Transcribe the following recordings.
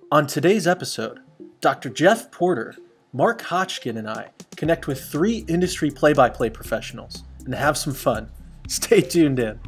On today's episode, Dr. Jeff Porter, Mark Hotchkin, and I connect with three industry play-by-play professionals and have some fun. Stay tuned in.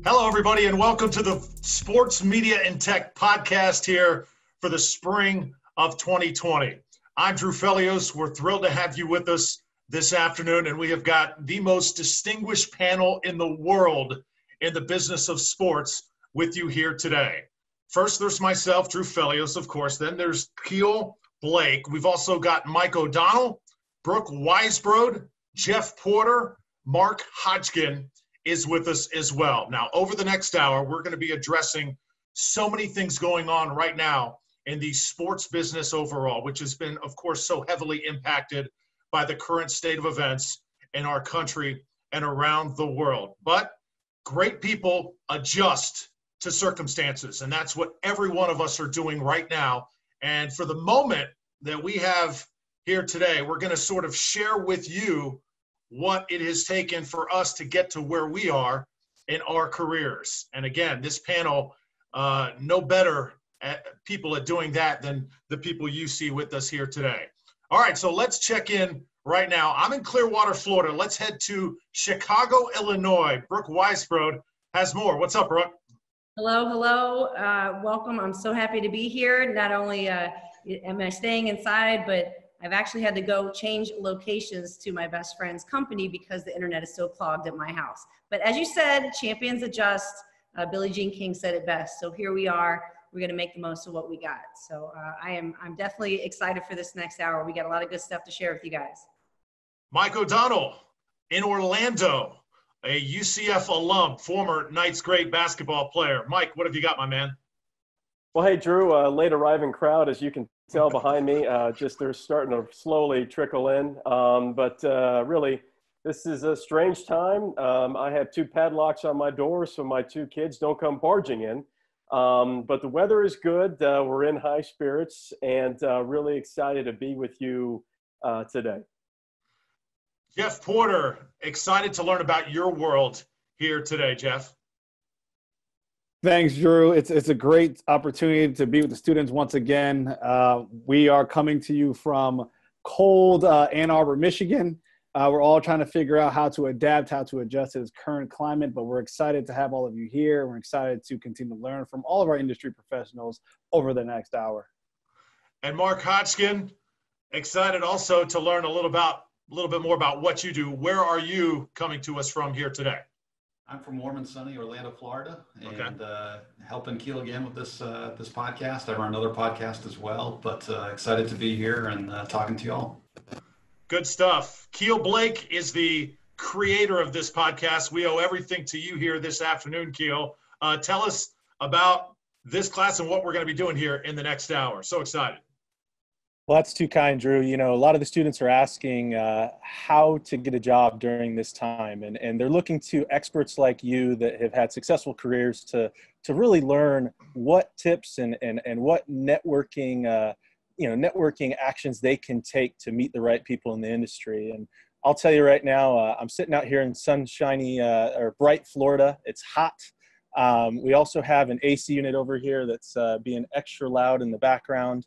Hello, everybody, and welcome to the Sports Media and Tech podcast here for the spring of 2020. I'm Drew Fellios. We're thrilled to have you with us this afternoon, and we have got the most distinguished panel in the world in the business of sports with you here today. First, there's myself, Drew Fellios, of course. Then there's Keel Blake. We've also got Mike O'Donnell, Brooke Weisbrod, Jeff Porter, Mark Hotchkin is with us as well. Now, over the next hour, we're going to be addressing so many things going on right now in the sports business overall, which has been, of course, so heavily impacted by the current state of events in our country and around the world. But great people adjust to circumstances, and that's what every one of us are doing right now. And for the moment that we have here today, we're going to sort of share with you what it has taken for us to get to where we are in our careers. And again, this panel, no better people at doing that than the people you see with us here today. All right, so let's check in right now. I'm in Clearwater, Florida. Let's head to Chicago, Illinois. Brooke Weisbrod has more. What's up, Brooke? Hello. Welcome. I'm so happy to be here. Not only am I staying inside, but I've actually had to go change locations to my best friend's company because the internet is so clogged at my house. But as you said, champions adjust. Billie Jean King said it best. So here we are. We're going to make the most of what we got. So I'm definitely excited for this next hour. We got a lot of good stuff to share with you guys. Mike O'Donnell in Orlando, a UCF alum, former Knights great basketball player. Mike, what have you got, my man? Well, hey, Drew, late arriving crowd, as you can tell behind me, just they're starting to slowly trickle in. But really, this is a strange time. I have two padlocks on my door, so my two kids don't come barging in. But the weather is good. We're in high spirits and really excited to be with you today. Jeff Porter, excited to learn about your world here today, Jeff. Thanks, Drew. It's a great opportunity to be with the students once again. We are coming to you from cold Ann Arbor, Michigan. We're all trying to figure out how to adapt, how to adjust to this current climate, but we're excited to have all of you here. We're excited to continue to learn from all of our industry professionals over the next hour. And Mark Hotchkin, excited also to learn a little bit more about what you do. Where are you coming to us from here today? I'm from warm and sunny Orlando, Florida, and helping Keel again with this podcast. I run another podcast as well, but excited to be here and talking to you all. Good stuff. Keel Blake is the creator of this podcast. We owe everything to you here this afternoon, Keel. Tell us about this class and what we're going to be doing here in the next hour. So excited. Well, that's too kind, Drew. You know, a lot of the students are asking how to get a job during this time, and they're looking to experts like you that have had successful careers to really learn what tips and what networking networking actions they can take to meet the right people in the industry. And I'll tell you right now, I'm sitting out here in sunshiny or bright Florida. It's hot. We also have an AC unit over here that's being extra loud in the background.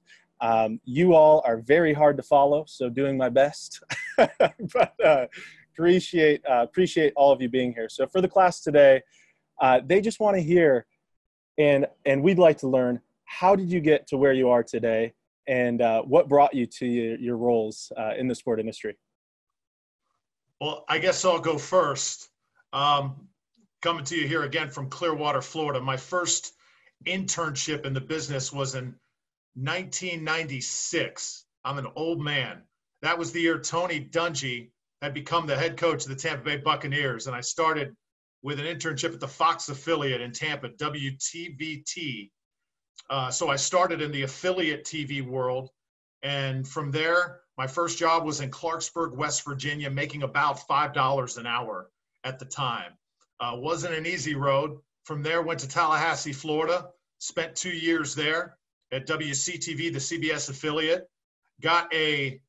You all are very hard to follow, so doing my best, but appreciate all of you being here. So for the class today, they just want to hear, and we'd like to learn, how did you get to where you are today, and what brought you to your roles in the sport industry? Well, I guess I'll go first. Coming to you here again from Clearwater, Florida. My first internship in the business was in 1996. I'm an old man. That was the year Tony Dungy had become the head coach of the Tampa Bay Buccaneers, and I started with an internship at the Fox affiliate in Tampa, WTVT. So I started in the affiliate TV world, and from there, my first job was in Clarksburg, West Virginia, making about $5 an hour at the time. Wasn't an easy road. From there, went to Tallahassee, Florida, spent 2 years there at WCTV, the CBS affiliate. Got a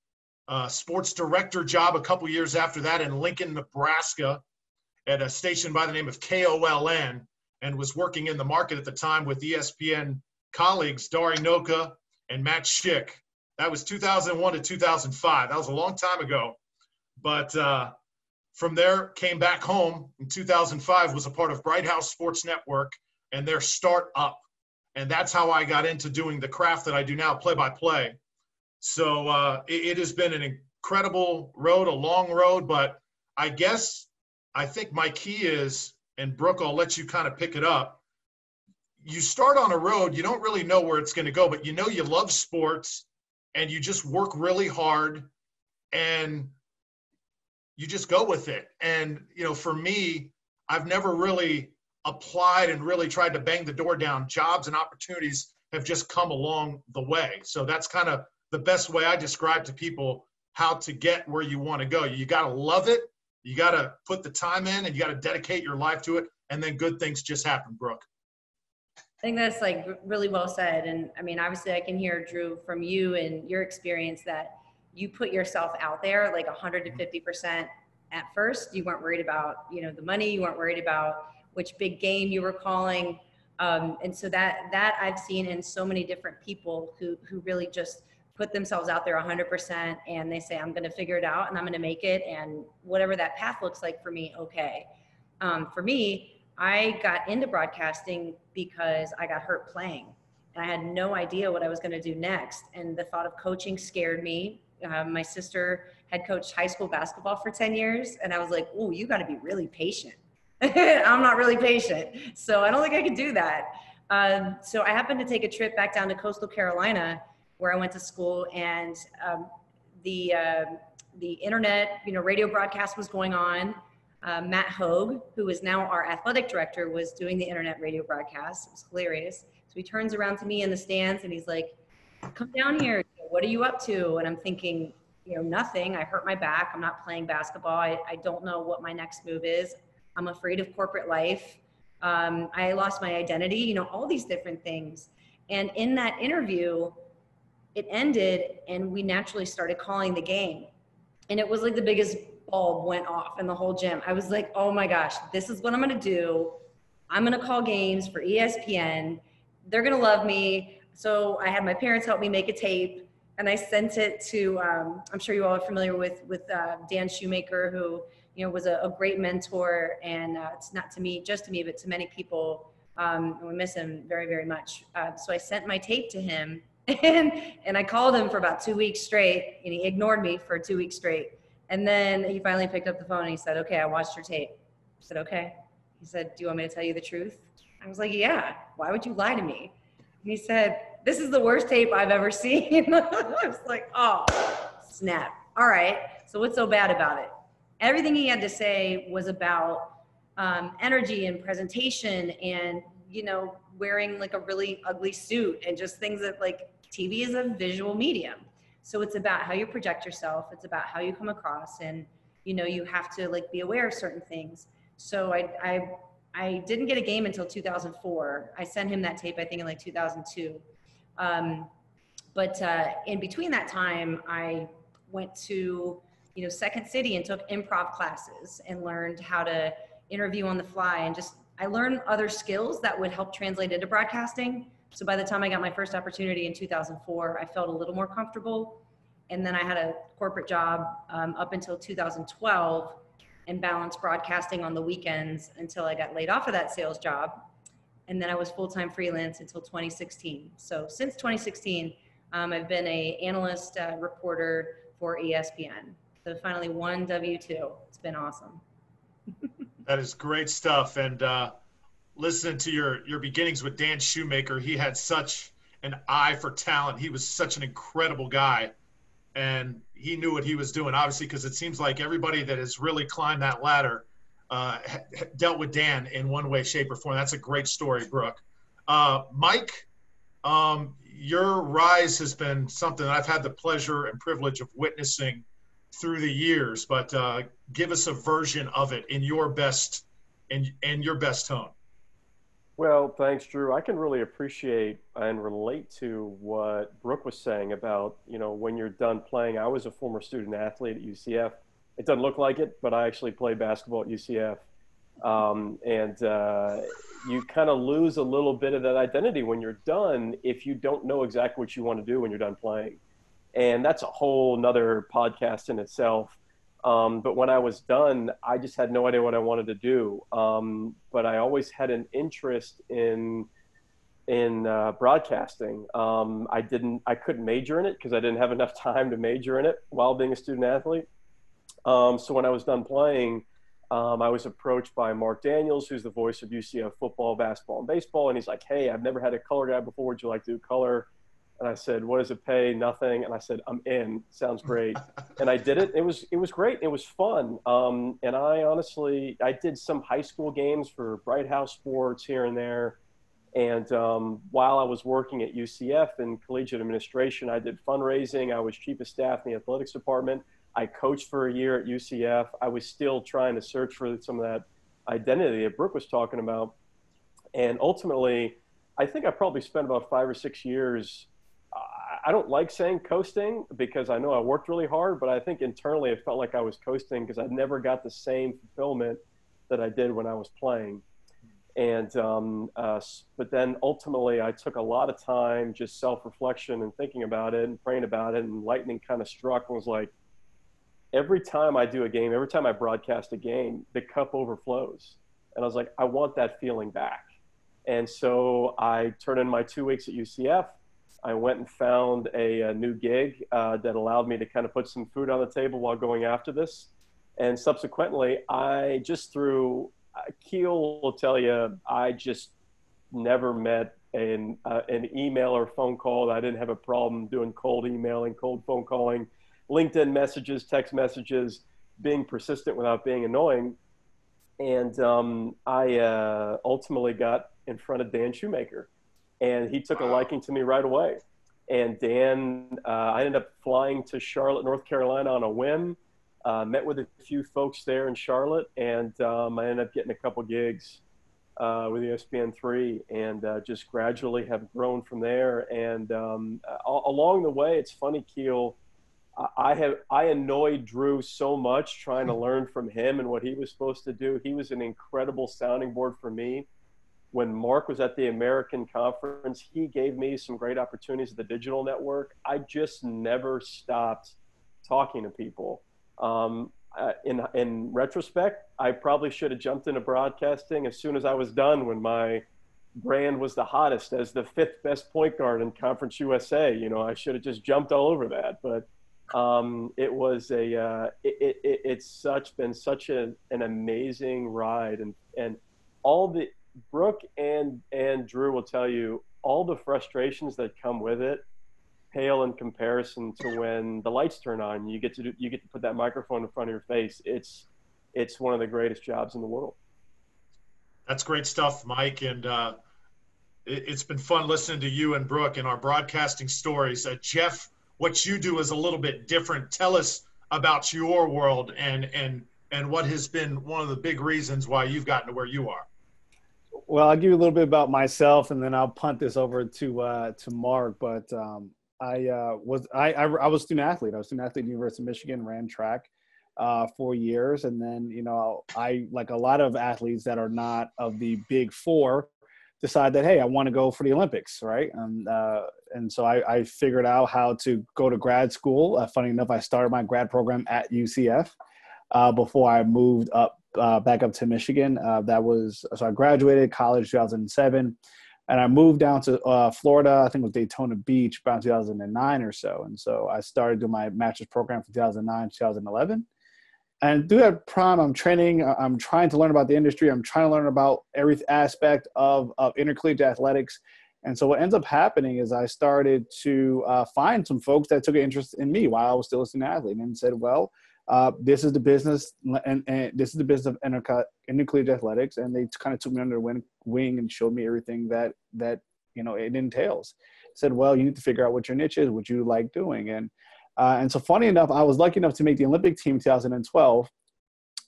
sports director job a couple years after that in Lincoln, Nebraska, at a station by the name of KOLN, and was working in the market at the time with ESPN colleagues, Dari Noka and Matt Schick. That was 2001 to 2005. That was a long time ago. But from there, came back home in 2005, was a part of Bright House Sports Network and their Start Up. And that's how I got into doing the craft that I do now, play-by-play. So it has been an incredible road, a long road, but I think my key is, and Brooke, I'll let you kind of pick it up. You start on a road, you don't really know where it's going to go, but you know you love sports and you just work really hard and you just go with it. And, you know, for me, I've never really applied and really tried to bang the door down. Jobs and opportunities have just come along the way. So that's kind of the best way I describe to people how to get where you want to go. You got to love it. You got to put the time in and you got to dedicate your life to it. And then good things just happen, Brooke. I think that's like really well said. And I mean, obviously I can hear, Drew, from you and your experience that you put yourself out there like 150% at first. You weren't worried about, you know, the money. You weren't worried about which big game you were calling. And so that I've seen in so many different people who really just put themselves out there 100% and they say, I'm going to figure it out and I'm going to make it. And whatever that path looks like for me, okay. For me, I got into broadcasting because I got hurt playing and I had no idea what I was going to do next. And the thought of coaching scared me. My sister had coached high school basketball for 10 years. And I was like, oh, you got to be really patient. I'm not really patient. So I don't think I could do that. So I happened to take a trip back down to coastal Carolina where I went to school, and the internet, you know, radio broadcast was going on. Matt Hogue, who is now our athletic director, was doing the internet radio broadcast. It was hilarious. So he turns around to me in the stands and he's like, come down here. What are you up to? And I'm thinking, you know, nothing. I hurt my back. I'm not playing basketball. I don't know what my next move is. I'm afraid of corporate life. I lost my identity, you know, all these different things. And in that interview, it ended and we naturally started calling the game. And it was like the biggest bulb went off in the whole gym. I was like, oh my gosh, this is what I'm going to do. I'm going to call games for ESPN. They're going to love me. So I had my parents help me make a tape and I sent it to, I'm sure you all are familiar with Dan Shoemaker, who, you know, was a great mentor, and it's not to me, just to me, but to many people. And we miss him very, very much. So I sent my tape to him and I called him for about 2 weeks straight, and he ignored me for 2 weeks straight. And then he finally picked up the phone and he said, okay, I watched your tape. I said, okay. He said, do you want me to tell you the truth? I was like, yeah, why would you lie to me? And he said, this is the worst tape I've ever seen. I was like, oh, snap. All right, so what's so bad about it? Everything he had to say was about energy and presentation and, you know, wearing like a really ugly suit and just things that, like, TV is a visual medium. So it's about how you project yourself. It's about how you come across, and, you know, you have to like be aware of certain things. So I didn't get a game until 2004. I sent him that tape, I think in like 2002. But in between that time, I went to, you know, Second City and took improv classes and learned how to interview on the fly, and just, I learned other skills that would help translate into broadcasting. So by the time I got my first opportunity in 2004, I felt a little more comfortable. And then I had a corporate job up until 2012 and balanced broadcasting on the weekends until I got laid off of that sales job. And then I was full-time freelance until 2016. So since 2016, I've been an analyst reporter for ESPN. So finally one W-2. It's been awesome. That is great stuff. And listening to your beginnings with Dan Shoemaker, he had such an eye for talent. He was such an incredible guy, and he knew what he was doing, obviously, because it seems like everybody that has really climbed that ladder dealt with Dan in one way, shape, or form. That's a great story, Brooke. Mike, your rise has been something I've had the pleasure and privilege of witnessing through the years, but give us a version of it in your best tone. Well, thanks, Drew. I can really appreciate and relate to what Brooke was saying about, you know, when you're done playing. I was a former student athlete at UCF. It doesn't look like it, but I actually played basketball at UCF. You kind of lose a little bit of that identity when you're done if you don't know exactly what you want to do when you're done playing. And that's a whole nother podcast in itself. But when I was done, I just had no idea what I wanted to do. But I always had an interest in broadcasting. I couldn't major in it because I didn't have enough time to major in it while being a student athlete. So when I was done playing, I was approached by Mark Daniels, who's the voice of UCF football, basketball, and baseball. And he's like, "Hey, I've never had a color guy before. Would you like to do color?" And I said, "What does it pay?" Nothing. And I said, "I'm in. Sounds great." And I did it. It was great. It was fun. And I did some high school games for Bright House Sports here and there. And while I was working at UCF in collegiate administration, I did fundraising. I was chief of staff in the athletics department. I coached for a year at UCF. I was still trying to search for some of that identity that Brooke was talking about. And ultimately, I think I probably spent about 5 or 6 years. I don't like saying coasting because I know I worked really hard, but I think internally it felt like I was coasting because I never got the same fulfillment that I did when I was playing. And but then ultimately I took a lot of time, just self-reflection and thinking about it and praying about it, and lightning kind of struck and was like, every time I do a game, every time I broadcast a game, the cup overflows. And I was like, I want that feeling back. And so I turned in my 2 weeks at UCF. I went and found a new gig that allowed me to kind of put some food on the table while going after this. And subsequently, I just through Keel will tell you, I just never met an email or phone call that I didn't have a problem doing cold emailing, cold phone calling, LinkedIn messages, text messages, being persistent without being annoying. And I ultimately got in front of Dan Shoemaker, and he took a liking to me right away. And Dan, I ended up flying to Charlotte, North Carolina on a whim, met with a few folks there in Charlotte, and I ended up getting a couple gigs with ESPN3, and just gradually have grown from there. And along the way, it's funny, Keel, I annoyed Drew so much trying to learn from him and what he was supposed to do. He was an incredible sounding board for me. When Mark was at the American Conference, he gave me some great opportunities at the digital network. I just never stopped talking to people. In retrospect, I probably should have jumped into broadcasting as soon as I was done when my brand was the hottest as the 5th best point guard in Conference USA. You know, I should have just jumped all over that. But it was it's been such an amazing ride, and all the Brooke and Drew will tell you all the frustrations that come with it pale in comparison to when the lights turn on. You get to put that microphone in front of your face. It's one of the greatest jobs in the world. That's great stuff, Mike, and it's been fun listening to you and Brooke in our broadcasting stories. Jeff, what you do is a little bit different. Tell us about your world and what has been one of the big reasons why you've gotten to where you are. Well, I'll give you a little bit about myself, and then I'll punt this over to Mark. But I was a student athlete. I was a student athlete at the University of Michigan, ran track 4 years, and then I, like a lot of athletes that are not of the big four, decide that, hey, I want to go for the Olympics, right? And so I figured out how to go to grad school. Funny enough, I started my grad program at UCF before I moved back up to Michigan. So I graduated college 2007, and I moved down to Florida. I think it was Daytona Beach, about 2009 or so. And so I started doing my master's program from 2009 to 2011. And through that prime, I'm training. I'm trying to learn about the industry. I'm trying to learn about every aspect of intercollegiate athletics. And so what ends up happening is I started to find some folks that took an interest in me while I was still a student athlete, and said, well, this is the business, and this is the business of intercollegiate athletics. And they kind of took me under their wing and showed me everything that it entails. Said, well, you need to figure out what your niche is, what you like doing. And so funny enough, I was lucky enough to make the Olympic team in 2012.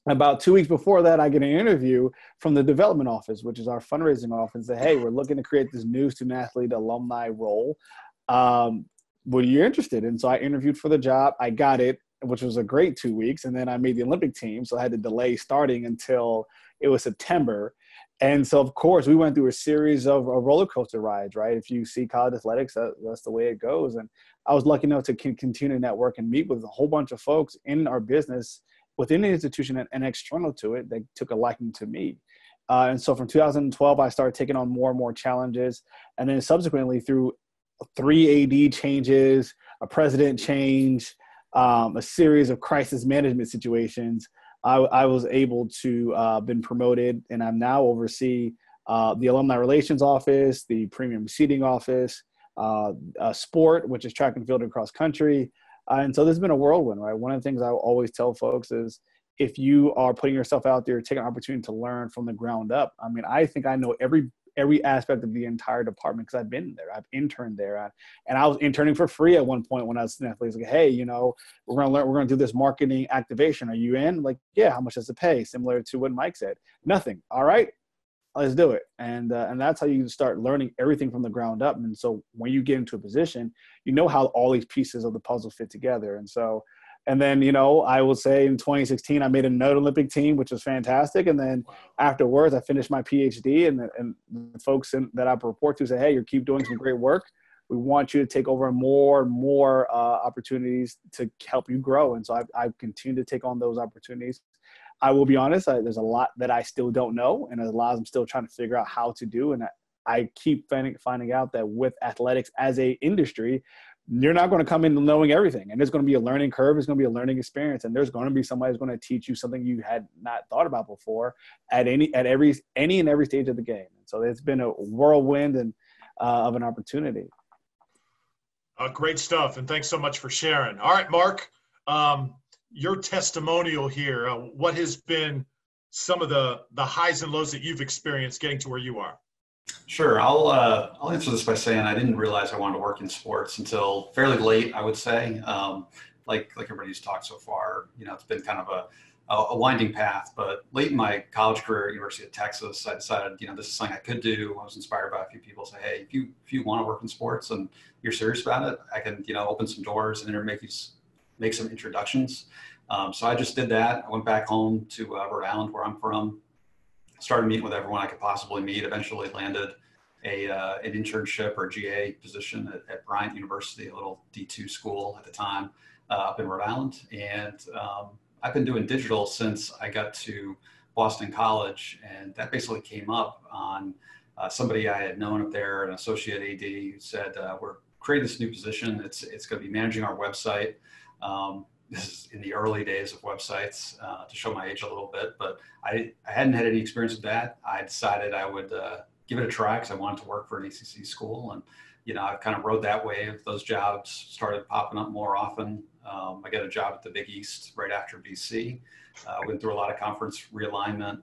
About 2 weeks before that, I get an interview from the development office, which is our fundraising office, that, hey, we're looking to create this new student athlete alumni role. Were you interested? And so I interviewed for the job. I got it. which was a great 2 weeks. And then I made the Olympic team. So I had to delay starting until it was September. And so, of course, we went through a series of roller coaster rides, right? If you see college athletics, that's the way it goes. And I was lucky enough to continue to network and meet with a whole bunch of folks in our business within the institution and external to it that took a liking to me. And so from 2012, I started taking on more and more challenges. And then subsequently through 3 AD changes, a president change, a series of crisis management situations, I was able to been promoted, and I'm now oversee the Alumni Relations Office, the Premium Seating Office, sport, which is track and field and cross country. And so this has been a whirlwind, right? One of the things I always tell folks is if you are putting yourself out there, take an opportunity to learn from the ground up. I mean, I think I know every aspect of the entire department because I've been there. I've interned there. And I was interning for free at one point when I was in Netflix. Like, hey, you know, we're going to do this marketing activation. Are you in? Like, yeah, how much does it pay? Similar to what Mike said. Nothing. All right, let's do it. And that's how you start learning everything from the ground up. And so when you get into a position, you know how all these pieces of the puzzle fit together. And then, you know, I will say in 2016, I made another Olympic team, which was fantastic. And then afterwards, I finished my PhD, and the folks that I report to say, hey, you keep doing some great work. We want you to take over more and more opportunities to help you grow. And so I've continued to take on those opportunities. I will be honest, there's a lot that I still don't know, and there's a lot I'm still trying to figure out how to do. And I keep finding out that with athletics as a industry, you're not going to come in knowing everything. And there's going to be a learning curve. It's going to be a learning experience. And there's going to be somebody who's going to teach you something you had not thought about before at any and every stage of the game. And so it's been a whirlwind of an opportunity. Great stuff. And thanks so much for sharing. All right, Mark, your testimonial here, what has been some of the highs and lows that you've experienced getting to where you are? Sure. I'll answer this by saying I didn't realize I wanted to work in sports until fairly late, I would say. Like everybody's talked so far, you know, it's been kind of a winding path. But late in my college career at University of Texas, I decided, you know, this is something I could do. I was inspired by a few people say, hey, if you want to work in sports and you're serious about it, I can, you know, open some doors and make some introductions. So I just did that. I went back home to Rhode Island, where I'm from. Started meeting with everyone I could possibly meet, eventually landed an internship or GA position at Bryant University, a little D2 school at the time, up in Rhode Island. And I've been doing digital since I got to Boston College. And that basically came up on somebody I had known up there, an associate AD, who said, we're creating this new position. It's going to be managing our website. This is in the early days of websites, to show my age a little bit, but I hadn't had any experience with that. I decided I would give it a try because I wanted to work for an ACC school. And, you know, I kind of rode that wave. Those jobs started popping up more often. I got a job at the Big East right after BC. Went through a lot of conference realignment,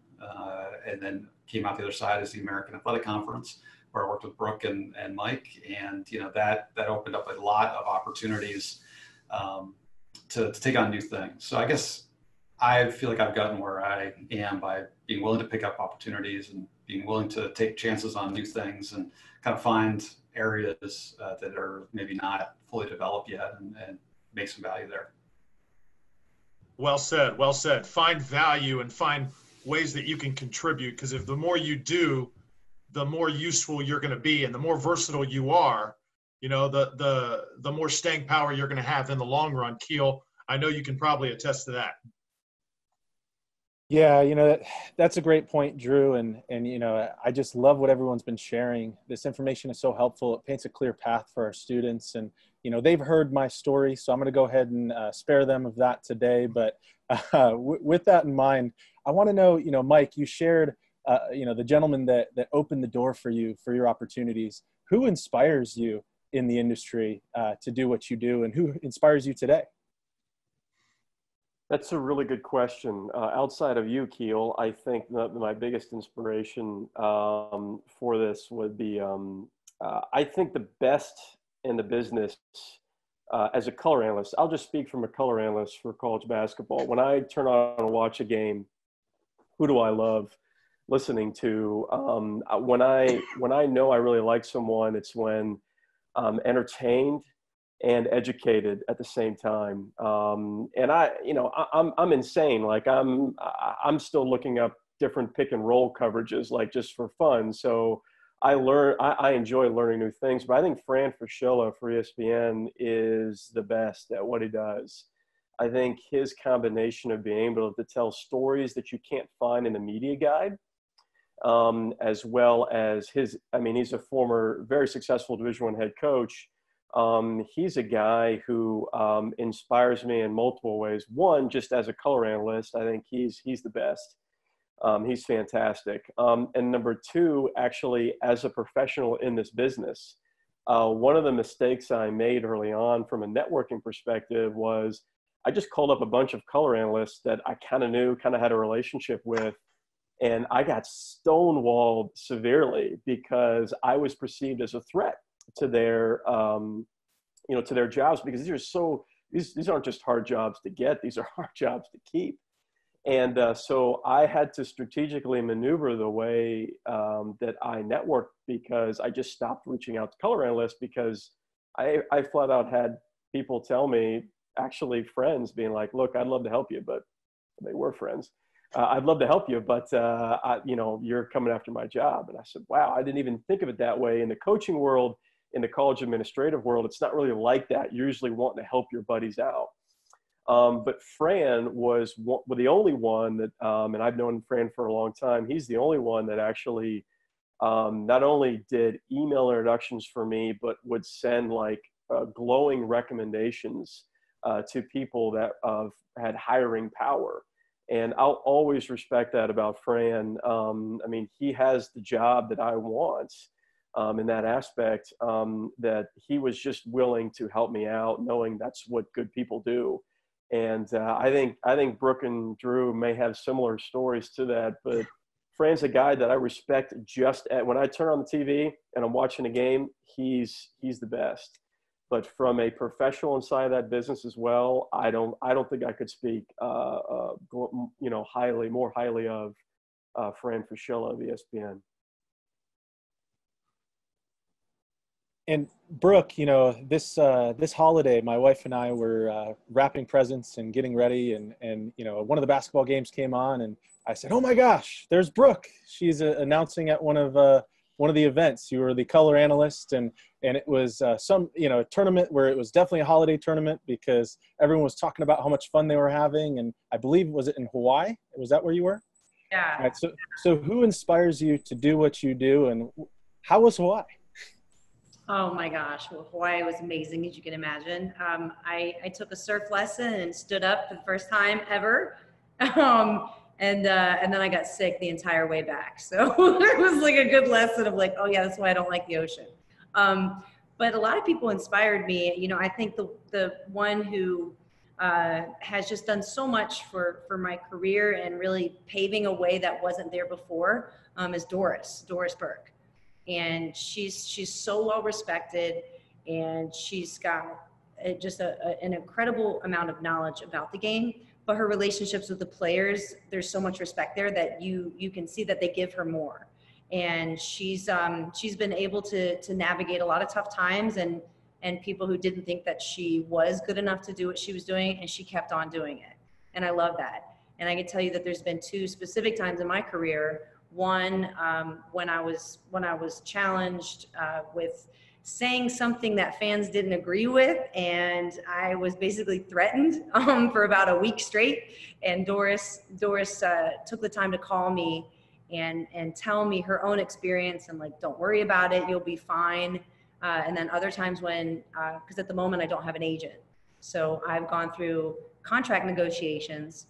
and then came out the other side as the American Athletic Conference, where I worked with Brooke and Mike. And, you know, that opened up a lot of opportunities to take on new things. So I guess I feel like I've gotten where I am by being willing to pick up opportunities and being willing to take chances on new things and kind of find areas that are maybe not fully developed yet and make some value there. Well said. Well said. Find value and find ways that you can contribute, because if the more you do, the more useful you're going to be, and the more versatile you are, you know, the more staying power you're going to have in the long run. Keel, I know you can probably attest to that. Yeah, you know, that's a great point, Drew. And, you know, I just love what everyone's been sharing. This information is so helpful. It paints a clear path for our students. And, you know, they've heard my story, so I'm going to go ahead and spare them of that today. But with that in mind, I want to know, you know, Mike, you shared, you know, the gentleman that opened the door for you, for your opportunities. Who inspires you in the industry to do what you do, and who inspires you today? That's a really good question. Outside of you, Keel, I think my biggest inspiration for this would be, I think the best in the business as a color analyst. I'll just speak from a color analyst for college basketball. When I turn on and watch a game, who do I love listening to? When I know I really like someone, it's when I'm entertained and educated at the same time. And I'm insane. Like I'm still looking up different pick and roll coverages, like just for fun. So I enjoy learning new things, but I think Fran Fraschilla for ESPN is the best at what he does. I think his combination of being able to tell stories that you can't find in the media guide, as well as he's a former very successful Division I head coach. He's a guy who inspires me in multiple ways. One, just as a color analyst, I think he's the best. He's fantastic. And number two, actually, as a professional in this business, one of the mistakes I made early on from a networking perspective was I just called up a bunch of color analysts that I kind of knew, kind of had a relationship with, and I got stonewalled severely because I was perceived as a threat to their, to their jobs, because these aren't just hard jobs to get; these are hard jobs to keep. And so I had to strategically maneuver the way that I networked, because I just stopped reaching out to color analysts, because I flat out had people tell me, actually friends being like, look, I'd love to help you, but they were friends. I'd love to help you, but you're coming after my job. And I said, wow, I didn't even think of it that way. In the coaching world, in the college administrative world, it's not really like that. You're usually wanting to help your buddies out. But Fran was the only one that, and I've known Fran for a long time, he's the only one that actually not only did email introductions for me, but would send like glowing recommendations to people that had hiring power. And I'll always respect that about Fran. He has the job that I want in that aspect, that he was just willing to help me out, knowing that's what good people do. And I think Brooke and Drew may have similar stories to that, but Fran's a guy that I respect when I turn on the TV and I'm watching a game, he's the best. But from a professional inside of that business as well, I don't think I could speak more highly of Fran Fraschilla of ESPN. And Brooke, this holiday, my wife and I were wrapping presents and getting ready, and one of the basketball games came on, and I said, "Oh my gosh, there's Brooke! She's announcing at one of the events. You were the color analyst, and it was a tournament where it was definitely a holiday tournament, because everyone was talking about how much fun they were having, and I believe, was it in Hawaii? Was that where you were? Yeah. Right, so who inspires you to do what you do, and how was Hawaii? Oh my gosh, well, Hawaii was amazing, as you can imagine. I took a surf lesson and stood up for the first time ever. And then I got sick the entire way back. So it was like a good lesson of like, oh yeah, that's why I don't like the ocean. But a lot of people inspired me. I think the one who has just done so much for my career and really paving a way that wasn't there before is Doris Burke. And she's so well respected, and she's got just an incredible amount of knowledge about the game. But her relationships with the players, there's so much respect there that you can see that they give her more. And she's been able to navigate a lot of tough times and people who didn't think that she was good enough to do what she was doing, and she kept on doing it. And I love that. And I can tell you that there's been two specific times in my career. One, when I was challenged with saying something that fans didn't agree with, and I was basically threatened for about a week straight. And Doris took the time to call me and tell me her own experience, and like, don't worry about it, you'll be fine. And then other times when, because at the moment I don't have an agent, so I've gone through contract negotiations,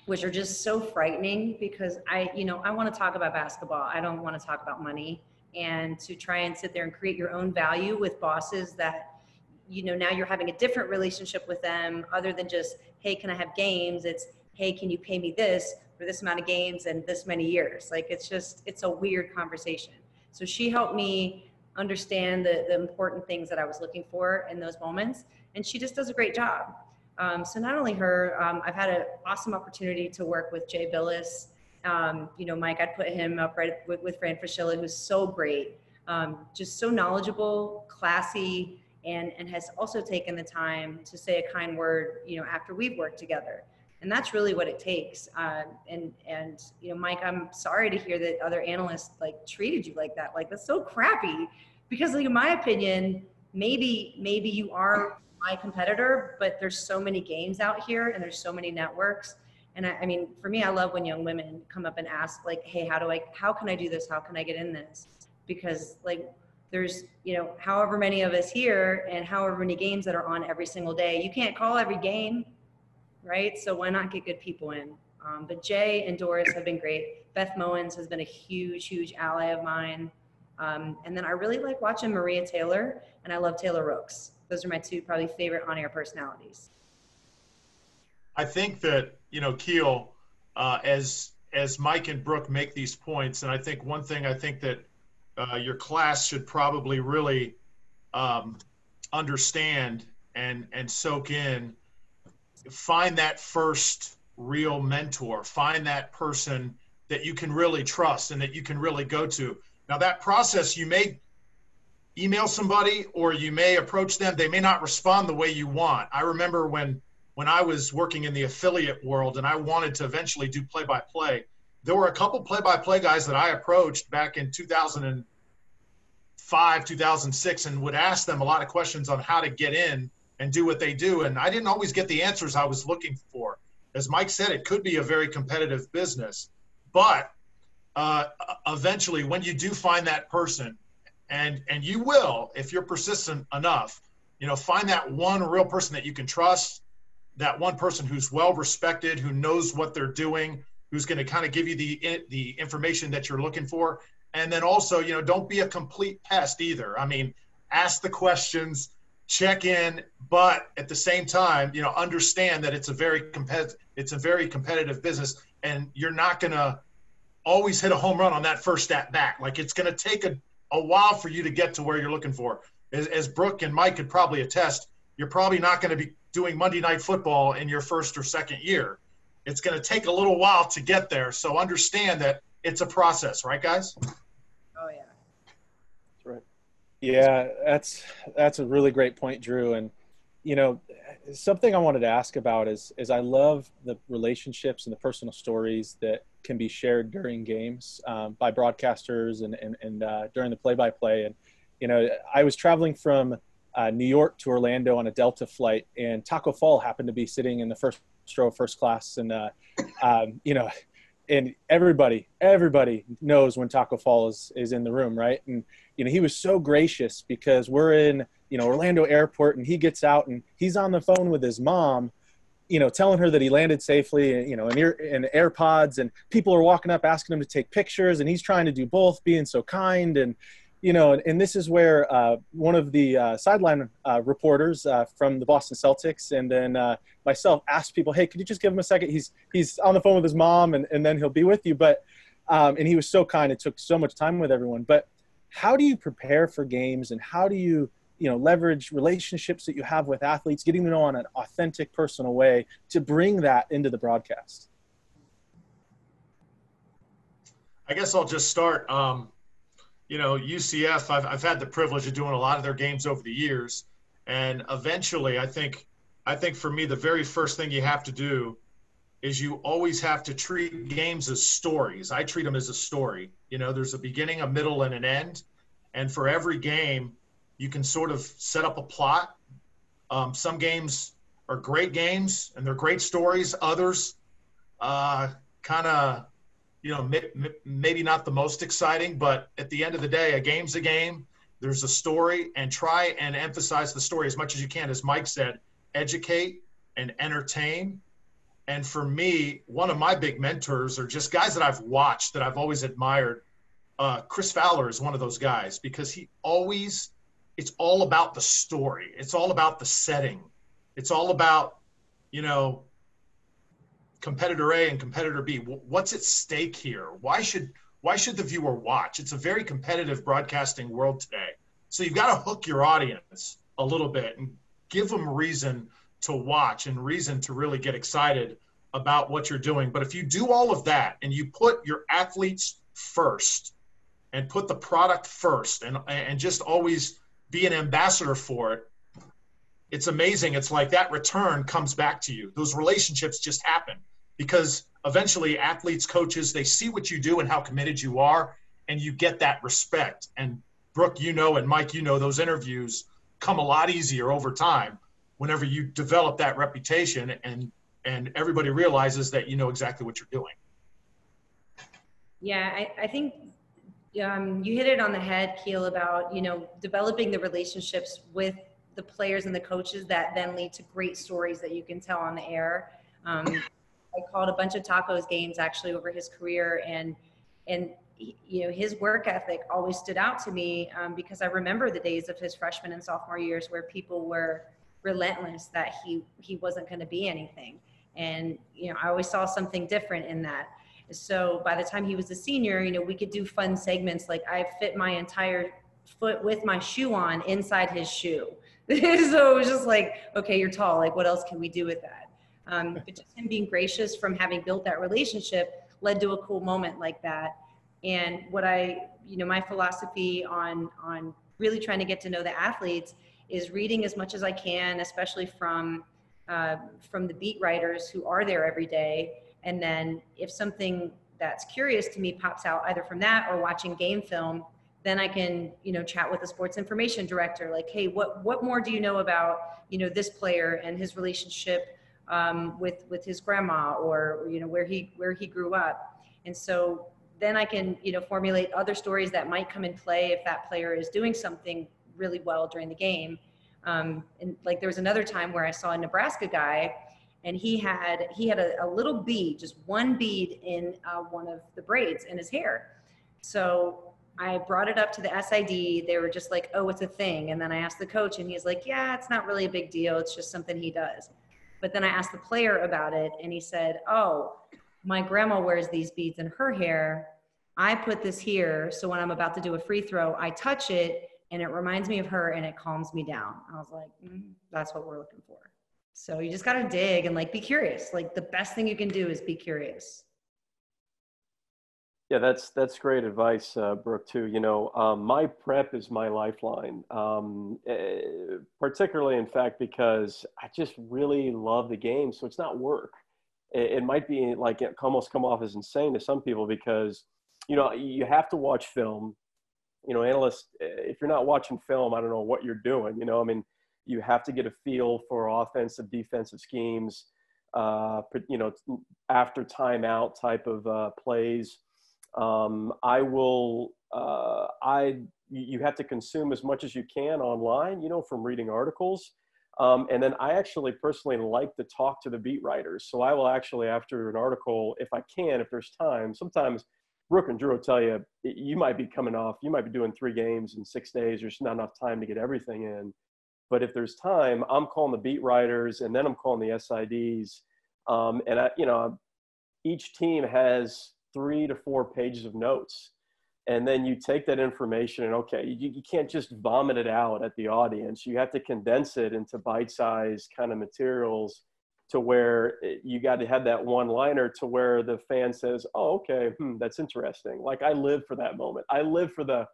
which are just so frightening, because I want to talk about basketball. I don't want to talk about money. And to try and sit there and create your own value with bosses that, now you're having a different relationship with them other than just, hey, can I have games? It's, hey, can you pay me this for this amount of games and this many years? Like, it's a weird conversation. So she helped me understand the important things that I was looking for in those moments. And she just does a great job. So not only her, I've had an awesome opportunity to work with Jay Billis. Mike, I'd put him up right with Fran Fraschilla, who's so great, just so knowledgeable, classy, and has also taken the time to say a kind word, you know, after we've worked together. And that's really what it takes. And you know, Mike, I'm sorry to hear that other analysts like treated you like that. Like, that's so crappy, because like, in my opinion, maybe you are my competitor, but there's so many games out here and there's so many networks. And I mean, for me, I love when young women come up and ask like, hey, how can I do this? How can I get in this? Because like, there's, you know, however many of us here and however many games that are on every single day. You can't call every game, right? So why not get good people in? But Jay and Doris have been great. Beth Mowens has been a huge ally of mine. And then I really like watching Maria Taylor, and I love Taylor Rooks. Those are my two probably favorite on-air personalities. I think that, you know, Keel, as Mike and Brooke make these points, and I think one thing I think that your class should probably really understand and soak in, find that first real mentor, find that person that you can really trust and that you can really go to. Now, that process, you may email somebody or you may approach them. They may not respond the way you want. I remember when I was working in the affiliate world and I wanted to eventually do play-by-play, there were a couple play-by-play guys that I approached back in 2005, 2006, and would ask them a lot of questions on how to get in and do what they do. And I didn't always get the answers I was looking for. As Mike said, it could be a very competitive business. But eventually, when you do find that person, and you will, if you're persistent enough, you know, find that one real person that you can trust, that one person who's well-respected, who knows what they're doing, who's going to kind of give you the information that you're looking for. And then also, you know, don't be a complete pest either. I mean, ask the questions, check in, but at the same time, you know, understand that it's a very competitive business, and you're not going to always hit a home run on that first at bat. Like, it's going to take a while for you to get to where you're looking for. As Brooke and Mike could probably attest, you're probably not going to be doing Monday Night Football in your first or second year. It's going to take a little while to get there. So understand that it's a process, right, guys? Oh yeah. That's right. Yeah, that's a really great point, Drew. And, you know, something I wanted to ask about is I love the relationships and the personal stories that can be shared during games by broadcasters and during the play-by-play. And, you know, I was traveling from New York to Orlando on a Delta flight, and Taco Fall happened to be sitting in the first row of first class. And, you know, and everybody knows when Taco Fall is in the room, right? And, you know, he was so gracious because we're in, you know, Orlando airport, and he gets out and he's on the phone with his mom, you know, telling her that he landed safely, you know, in AirPods, and people are walking up asking him to take pictures, and he's trying to do both, being so kind. And, you know, and this is where one of the sideline reporters from the Boston Celtics and then myself asked people, hey, could you just give him a second? He's on the phone with his mom, and then he'll be with you. But and he was so kind. It took so much time with everyone. But how do you prepare for games, and how do you leverage relationships that you have with athletes, getting to know on an authentic, personal way to bring that into the broadcast? I guess I'll just start. You know, UCF, I've had the privilege of doing a lot of their games over the years. And eventually, I think for me, the very first thing you have to do is you always have to treat games as stories. I treat them as a story. You know, there's a beginning, a middle, and an end. And for every game, you can sort of set up a plot. Some games are great games and they're great stories. Others kind of, you know, maybe not the most exciting, but at the end of the day, a game's a game. There's a story, and try and emphasize the story as much as you can. As Mike said, educate and entertain. And for me, one of my big mentors are just guys that I've watched that I've always admired. Chris Fowler is one of those guys because it's all about the story. It's all about the setting. It's all about, you know, competitor A and competitor B. What's at stake here? Why should the viewer watch? It's a very competitive broadcasting world today. So you've got to hook your audience a little bit and give them reason to watch and reason to really get excited about what you're doing. But if you do all of that and you put your athletes first and put the product first and just always be an ambassador for it, it's amazing. It's like that return comes back to you. Those relationships just happen because eventually athletes, coaches, they see what you do and how committed you are, and you get that respect. And Brooke, you know, and Mike, you know, those interviews come a lot easier over time whenever you develop that reputation and everybody realizes that you know exactly what you're doing. Yeah, I think you hit it on the head, Keel, about, you know, developing the relationships with the players and the coaches that then lead to great stories that you can tell on the air. I called a bunch of Tacos games actually over his career, and you know, his work ethic always stood out to me because I remember the days of his freshman and sophomore years where people were relentless that he wasn't going to be anything. And, you know, I always saw something different in that. So by the time he was a senior, you know, we could do fun segments. Like I fit my entire foot with my shoe on inside his shoe. So it was just like, okay, you're tall. Like what else can we do with that? But just him being gracious from having built that relationship led to a cool moment like that. And what you know, my philosophy on really trying to get to know the athletes is reading as much as I can, especially from the beat writers who are there every day. And then if something that's curious to me pops out either from that or watching game film, then I can, you know, chat with the sports information director, like, hey, what more do you know about, you know, this player and his relationship with his grandma, or, you know, where he grew up. And so then I can, you know, formulate other stories that might come in play if that player is doing something really well during the game. And like there was another time where I saw a Nebraska guy, and he had a little bead, just one bead in one of the braids in his hair. So I brought it up to the SID. They were just like, oh, it's a thing. And then I asked the coach, and he's like, yeah, it's not really a big deal. It's just something he does. But then I asked the player about it, and he said, oh, my grandma wears these beads in her hair. I put this here, so when I'm about to do a free throw, I touch it, and it reminds me of her, and it calms me down. I was like, that's what we're looking for. So you just got to dig and like be curious. Like the best thing you can do is be curious. Yeah, that's great advice, Brooke, too. You know, my prep is my lifeline, particularly, in fact, because I just really love the game. So it's not work. It might be like it almost come off as insane to some people because, you know, you have to watch film. You know, analysts, if you're not watching film, I don't know what you're doing. You know, I mean, you have to get a feel for offensive, defensive schemes, you know, after timeout type of plays. You have to consume as much as you can online, you know, from reading articles. And then I actually personally like to talk to the beat writers. So I will actually, after an article, if I can, if there's time, sometimes Brooke and Drew will tell you, you might be coming off, you might be doing 3 games in 6 days. There's not enough time to get everything in. But if there's time, I'm calling the beat writers, and then I'm calling the SIDs. And I, you know, each team has 3 to 4 pages of notes. And then you take that information and, okay, you can't just vomit it out at the audience. You have to condense it into bite-sized kind of materials to where you got to have that one-liner to where the fan says, oh, okay, that's interesting. Like I live for that moment. I live for the,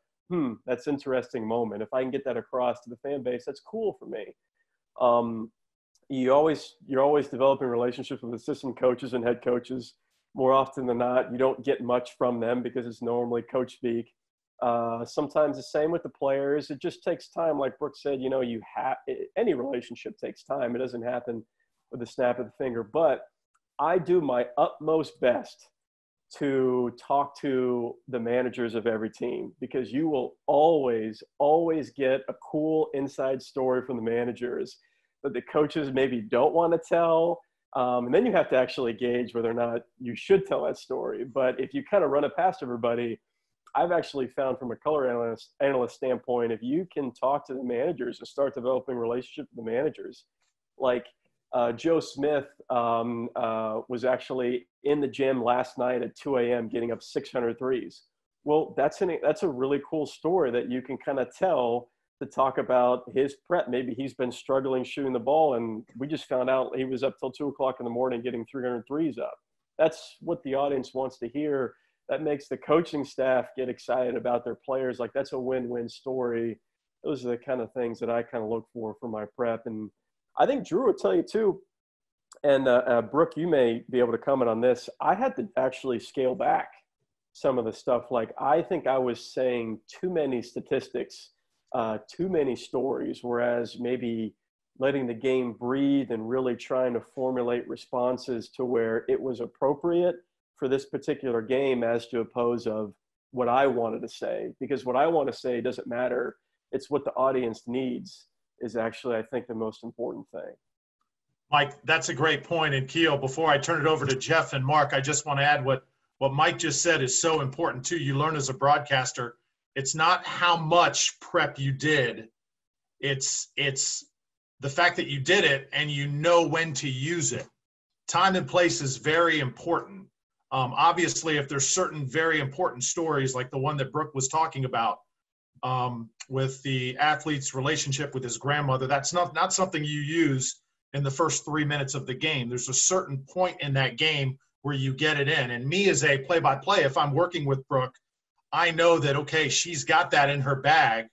that's interesting moment. If I can get that across to the fan base, that's cool for me. You're always developing relationships with assistant coaches and head coaches. More often than not, you don't get much from them because it's normally coach speak. Sometimes the same with the players. It just takes time. Like Brooke said, you know, any relationship takes time. It doesn't happen with a snap of the finger. But I do my utmost best to talk to the managers of every team, because you will always get a cool inside story from the managers that the coaches maybe don't want to tell. And then you have to actually gauge whether or not you should tell that story. But if you kind of run it past everybody, I've actually found from a color analyst standpoint, if you can talk to the managers and start developing relationships with the managers, like Joe Smith was actually in the gym last night at 2 a.m. getting up 600 threes. Well, that's a really cool story that you can kind of tell to talk about his prep. Maybe he's been struggling shooting the ball, and we just found out he was up till 2 o'clock in the morning getting 300 threes up. That's what the audience wants to hear. That makes the coaching staff get excited about their players. Like that's a win-win story. Those are the kind of things that I kind of look for my prep. And I think Drew will tell you too, and Brooke, you may be able to comment on this. I had to actually scale back some of the stuff. Like, I think I was saying too many statistics, too many stories, whereas maybe letting the game breathe and really trying to formulate responses to where it was appropriate for this particular game, as to oppose of what I wanted to say. Because what I want to say doesn't matter. It's what the audience needs is actually, I think, the most important thing. Mike, that's a great point. And Keel, before I turn it over to Jeff and Mark, I just want to add what Mike just said is so important too. You learn as a broadcaster, it's not how much prep you did. It's the fact that you did it and you know when to use it. Time and place is very important. Obviously, if there's certain very important stories like the one that Brooke was talking about with the athlete's relationship with his grandmother, that's not something you use in the first 3 minutes of the game. There's a certain point in that game where you get it in. And me as a play-by-play, if I'm working with Brooke, I know that, okay, she's got that in her bag,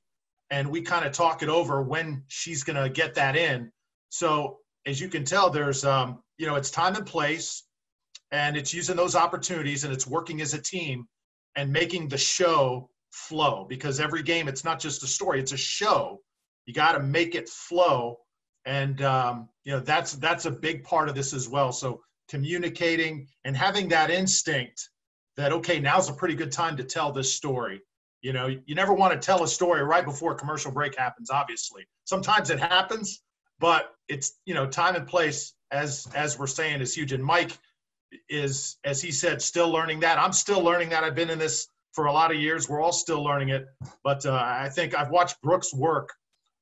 and we kind of talk it over when she's going to get that in. So as you can tell, there's, it's time and place, and it's using those opportunities, and it's working as a team and making the show flow, because every game, it's not just a story, it's a show. You got to make it flow. And, that's a big part of this as well. So communicating and having that instinct that, okay, now's a pretty good time to tell this story. You never want to tell a story right before a commercial break happens, obviously. Sometimes it happens, but it's, time and place, as we're saying, is huge. And Mike is, as he said, still learning that. I'm still learning that. I've been in this for a lot of years. We're all still learning it. But I think I've watched Brooke's work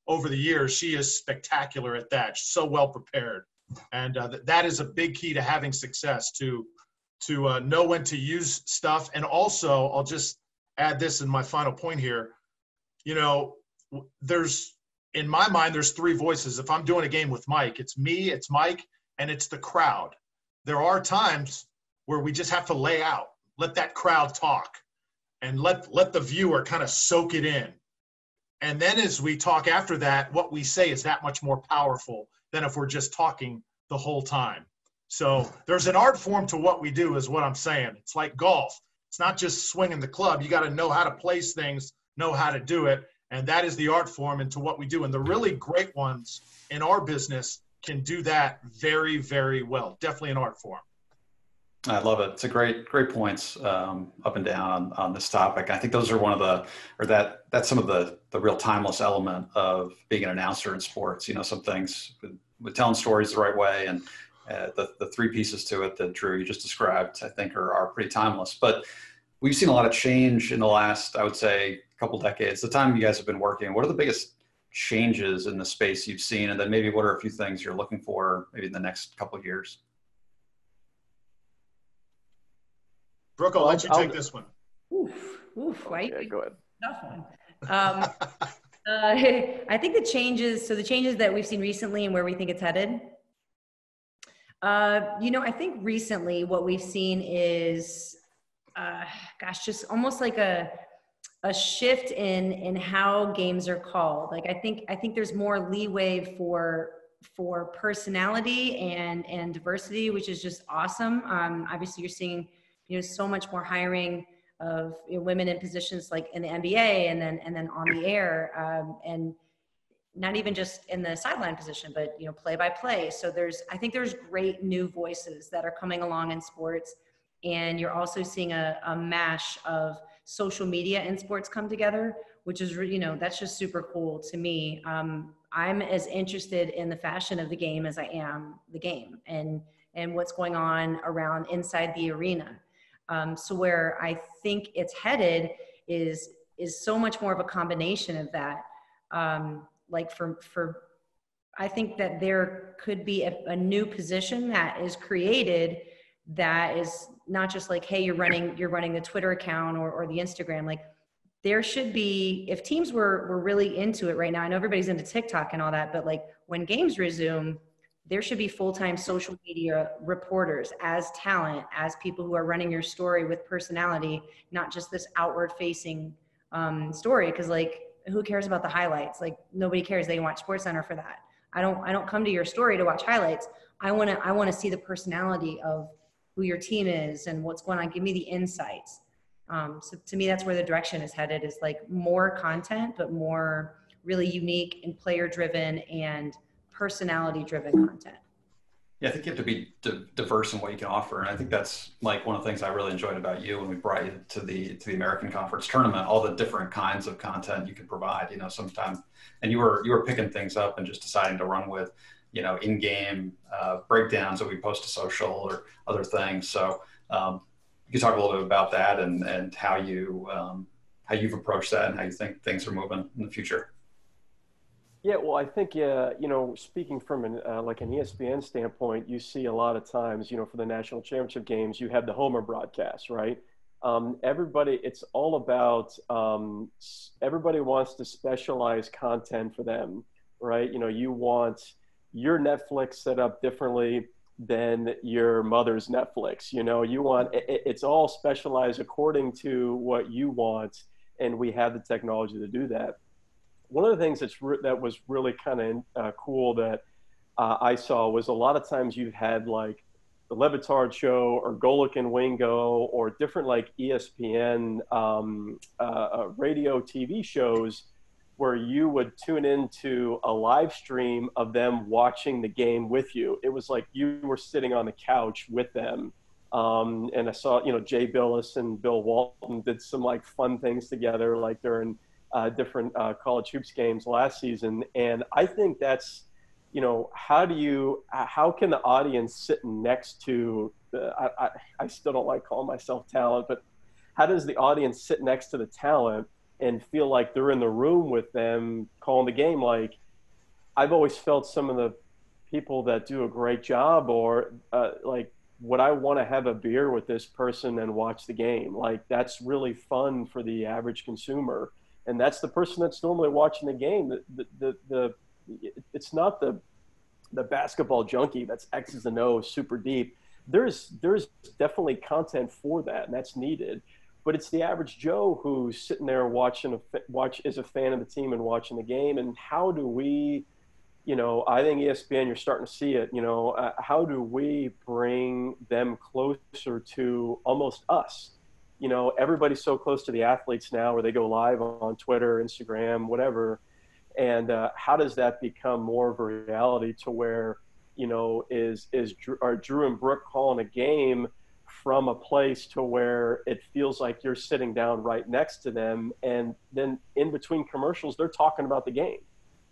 over the years. She is spectacular at that. She's so well prepared. And that is a big key to having success, to know when to use stuff. And also, I'll just add this in my final point here. In my mind, there's three voices. If I'm doing a game with Mike, it's me, it's Mike, and it's the crowd. There are times where we just have to lay out, let that crowd talk, and let the viewer kind of soak it in. And then as we talk after that, what we say is that much more powerful than if we're just talking the whole time. So there's an art form to what we do, is what I'm saying. It's like golf. It's not just swinging the club. You got to know how to place things, know how to do it. And that is the art form into what we do. And the really great ones in our business can do that very, very well. Definitely an art form. I love it. It's a great points up and down on this topic. I think those are that's some of the real timeless element of being an announcer in sports. Some things with telling stories the right way, and the three pieces to it that Drew, you just described, I think are pretty timeless. But we've seen a lot of change in the last, I would say, couple decades. The time you guys have been working, what are the biggest changes in the space you've seen? And then maybe what are a few things you're looking for maybe in the next couple of years? Brooke, I'll let you take this one. Right? Yeah, go ahead. Tough one. I think the changes that we've seen recently and where we think it's headed. I think recently what we've seen is, just almost like a shift in how games are called. Like, I think there's more leeway for personality and diversity, which is just awesome. Obviously you're seeing, so much more hiring of women in positions like in the NBA and then on the air, and not even just in the sideline position, but play by play. So I think there's great new voices that are coming along in sports, and you're also seeing a mash of social media and sports come together, which is that's just super cool to me. I'm as interested in the fashion of the game as I am the game and what's going on around inside the arena. So where I think it's headed is so much more of a combination of that. I think that there could be a new position that is created that is not just like, hey, you're running the Twitter account or the Instagram. Like, there should be, if teams were really into it right now, I know everybody's into TikTok and all that, but like when games resume, there should be full-time social media reporters as talent, as people who are running your story with personality, not just this outward facing story. Cause like, who cares about the highlights? Like, nobody cares. They watch SportsCenter for that. I don't come to your story to watch highlights. I want to see the personality of who your team is and what's going on. Give me the insights. So to me, that's where the direction is headed, is like more content, but more really unique and player driven and personality driven content. Yeah, I think you have to be diverse in what you can offer, and I think that's like one of the things I really enjoyed about you when we brought you to the American Conference tournament. All the different kinds of content you can provide, sometimes, and you were picking things up and just deciding to run with, in-game breakdowns that we post to social or other things. So you can talk a little bit about that and how you've approached that and how you think things are moving in the future. Yeah, well, I think, speaking from an ESPN standpoint, you see a lot of times, for the national championship games, you have the Homer broadcast, right? It's all about, everybody wants to specialize content for them, right? You want your Netflix set up differently than your mother's Netflix. You want, it's all specialized according to what you want, and we have the technology to do that. One of the things that was really kind of cool that I saw was a lot of times you've had like the Levitard show or Golic and Wingo or different like ESPN radio TV shows where you would tune into a live stream of them watching the game with you. It was like you were sitting on the couch with them. And I saw, Jay Billis and Bill Walton did some like fun things together, like during different college hoops games last season. And I think that's, how can the audience sit next to I still don't like calling myself talent, but how does the audience sit next to the talent and feel like they're in the room with them calling the game? Like, I've always felt some of the people that do a great job or like, would I want to have a beer with this person and watch the game? Like, that's really fun for the average consumer. And that's the person that's normally watching the game. It's not the basketball junkie that's X's and O's super deep. There's definitely content for that, and that's needed. But it's the average Joe who's sitting there is a fan of the team and watching the game. And how do we, I think ESPN, you're starting to see it. How do we bring them closer to almost us? Everybody's so close to the athletes now where they go live on Twitter, Instagram, whatever. And how does that become more of a reality to where, are Drew and Brooke calling a game from a place to where it feels like you're sitting down right next to them. And then in between commercials, they're talking about the game.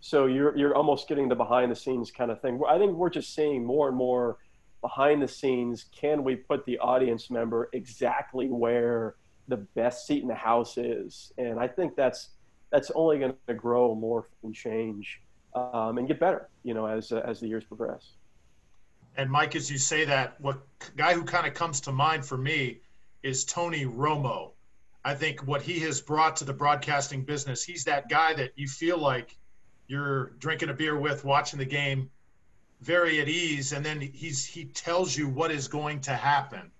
So you're almost getting the behind the scenes kind of thing. I think we're just seeing more and more behind the scenes. Can we put the audience member exactly where the best seat in the house is? And I think that's only going to grow more and change and get better, as the years progress. And Mike, as you say that, what guy who kind of comes to mind for me is Tony Romo. I think what he has brought to the broadcasting business, he's that guy that you feel like you're drinking a beer with, watching the game, very at ease, and then he tells you what is going to happen.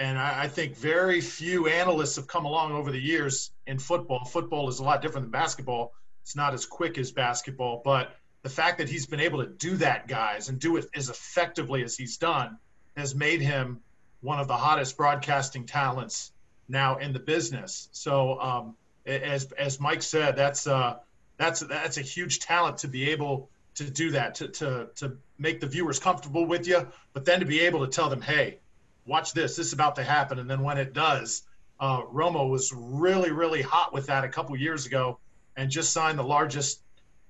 And I think very few analysts have come along over the years in football. Football is a lot different than basketball. It's not as quick as basketball, but the fact that he's been able to do that, guys, and do it as effectively as he's done has made him one of the hottest broadcasting talents now in the business. So as Mike said, that's a huge talent to be able to do that, to make the viewers comfortable with you, but then to be able to tell them, hey, watch this is about to happen. And then when it does, Romo was really, really hot with that a couple years ago and just signed the largest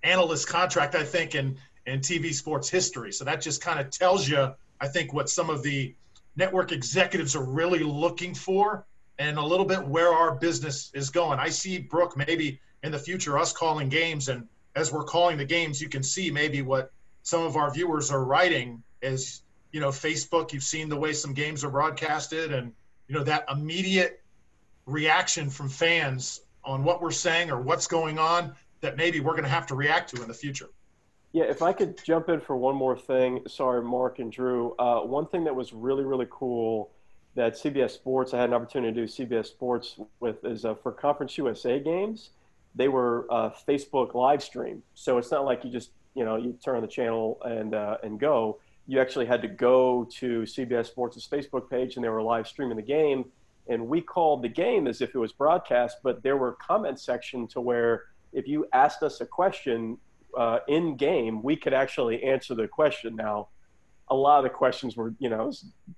analyst contract, I think, in TV sports history. So that just kind of tells you, I think, what some of the network executives are really looking for and a little bit where our business is going. I see, Brooke, maybe in the future, us calling games, and as we're calling the games, you can see maybe what some of our viewers are writing is, Facebook, you've seen the way some games are broadcasted, and, that immediate reaction from fans on what we're saying or what's going on that maybe we're going to have to react to in the future. Yeah, if I could jump in for one more thing. Sorry, Mark and Drew. One thing that was really, really cool that CBS Sports, I had an opportunity to do CBS Sports with, is for Conference USA games, they were Facebook live stream. So it's not like you just you turn the channel and go. You actually had to go to CBS Sports' Facebook page, and they were live streaming the game. And we called the game as if it was broadcast, but there were comment section to where if you asked us a question in game, we could actually answer the question. Now, a lot of the questions were,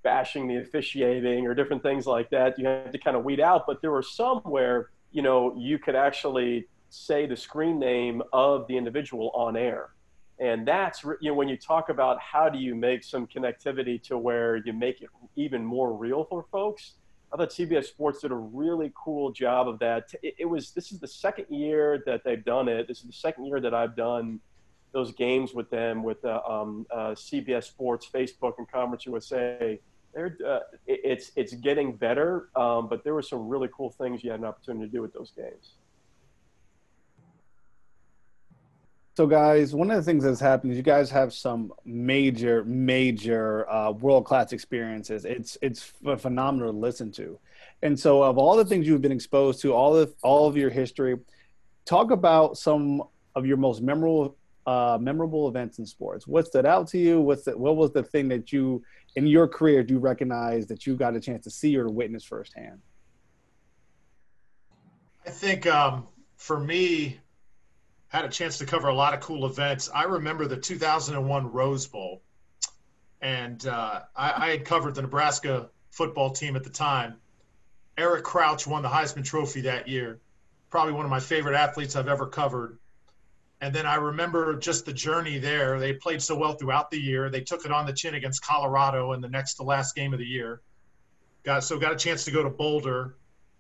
bashing the officiating or different things like that. You had to kind of weed out, but there were some where, you could actually say the screen name of the individual on air. And that's, when you talk about how do you make some connectivity to where you make it even more real for folks, I thought CBS Sports did a really cool job of that. This is the second year that they've done it. This is the second year that I've done those games with them, with CBS Sports, Facebook, and Conference USA. It's getting better, but there were some really cool things you had an opportunity to do with those games. So, guys, one of the things that's happened is you guys have some major world-class experiences. It's phenomenal to listen to. And so of all the things you've been exposed to, all of your history, talk about some of your most memorable events in sports. What stood out to you? What was the thing that you, in your career, do you recognize that you got a chance to see or witness firsthand? I think for me, had a chance to cover a lot of cool events. I remember the 2001 Rose Bowl, and I had covered the Nebraska football team at the time. Eric Crouch won the Heisman Trophy that year, probably one of my favorite athletes I've ever covered. And then I remember just the journey there. They played so well throughout the year. They took it on the chin against Colorado in the next to last game of the year. Got a chance to go to Boulder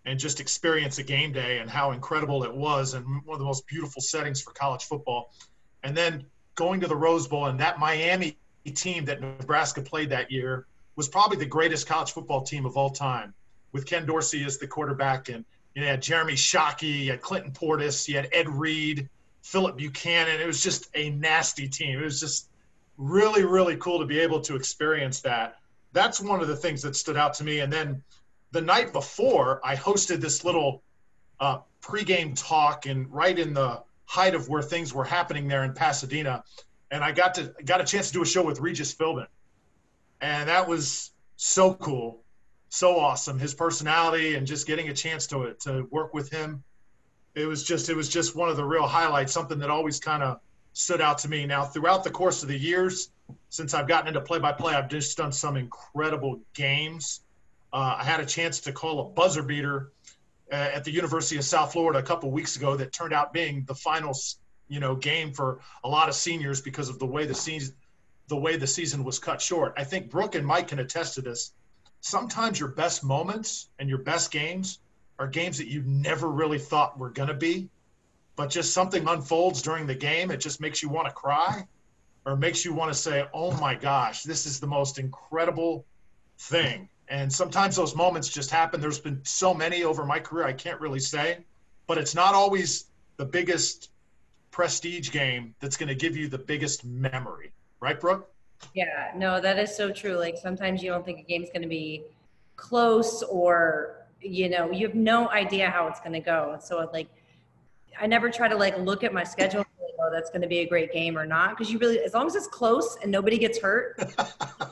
and just experience a game day and how incredible it was, and one of the most beautiful settings for college football. And then going to the Rose Bowl, and that Miami team that Nebraska played that year was probably the greatest college football team of all time, with Ken Dorsey as the quarterback. And you had Jeremy Shockey, you had Clinton Portis, you had Ed Reed, Philip Buchanan. It was just a nasty team. It was just really, really cool to be able to experience that. That's one of the things that stood out to me. And then the night before, I hosted this little pregame talk, and right in the height of where things were happening there in Pasadena, and I got a chance to do a show with Regis Philbin, and that was so cool, so awesome. His personality and just getting a chance to work with him, it was just one of the real highlights. Something that always kind of stood out to me. Now, throughout the course of the years since I've gotten into play-by-play, I've just done some incredible games. I had a chance to call a buzzer beater at the University of South Florida a couple weeks ago that turned out being the final, game for a lot of seniors because of the way the season was cut short. I think Brooke and Mike can attest to this. Sometimes your best moments and your best games are games that you never really thought were going to be, but just something unfolds during the game. It just makes you want to cry, or makes you want to say, oh my gosh, this is the most incredible thing. And sometimes those moments just happen. There's been so many over my career, I can't really say, but it's not always the biggest prestige game that's going to give you the biggest memory. Right, Brooke? Yeah, no, that is so true. Like sometimes you don't think a game's going to be close, or, you have no idea how it's going to go. And so I never try to look at my schedule and say, oh, that's going to be a great game or not. Because as long as it's close and nobody gets hurt,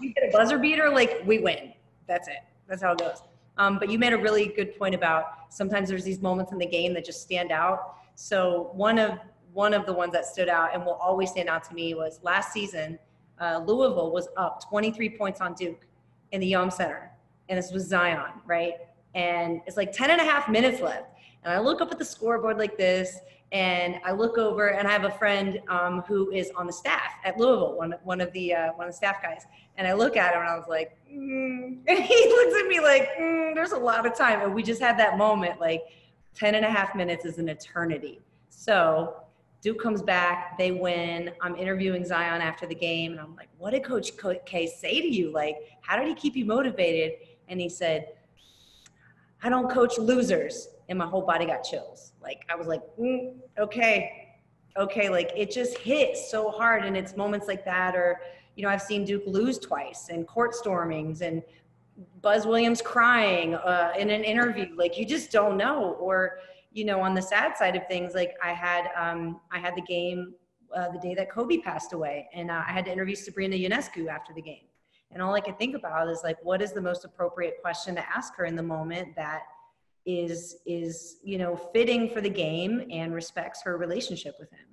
you get a buzzer beater, we win. That's it. That's how it goes. But you made a really good point about sometimes there's these moments in the game that just stand out. So one of the ones that stood out and will always stand out to me was last season, Louisville was up 23 points on Duke in the Yum Center. And this was Zion, right? And it's 10 and a half minutes left. And I look up at the scoreboard like this, and I look over, and I have a friend who is on the staff at Louisville, one of the staff guys. And I look at him, and I was like, and he looks at me like, there's a lot of time. And we just had that moment, 10 and a half minutes is an eternity. So Duke comes back, they win. I'm interviewing Zion after the game, and I'm like, what did Coach K say to you? How did he keep you motivated? And he said, I don't coach losers. And my whole body got chills. I was like, okay. It just hit so hard. And it's moments like that, or, I've seen Duke lose twice, and court stormings, and Buzz Williams crying in an interview. You just don't know. Or, on the sad side of things, I had the game the day that Kobe passed away. And I had to interview Sabrina Ionescu after the game. And all I could think about is like, what is the most appropriate question to ask her in the moment that is, you know, fitting for the game and respects her relationship with him?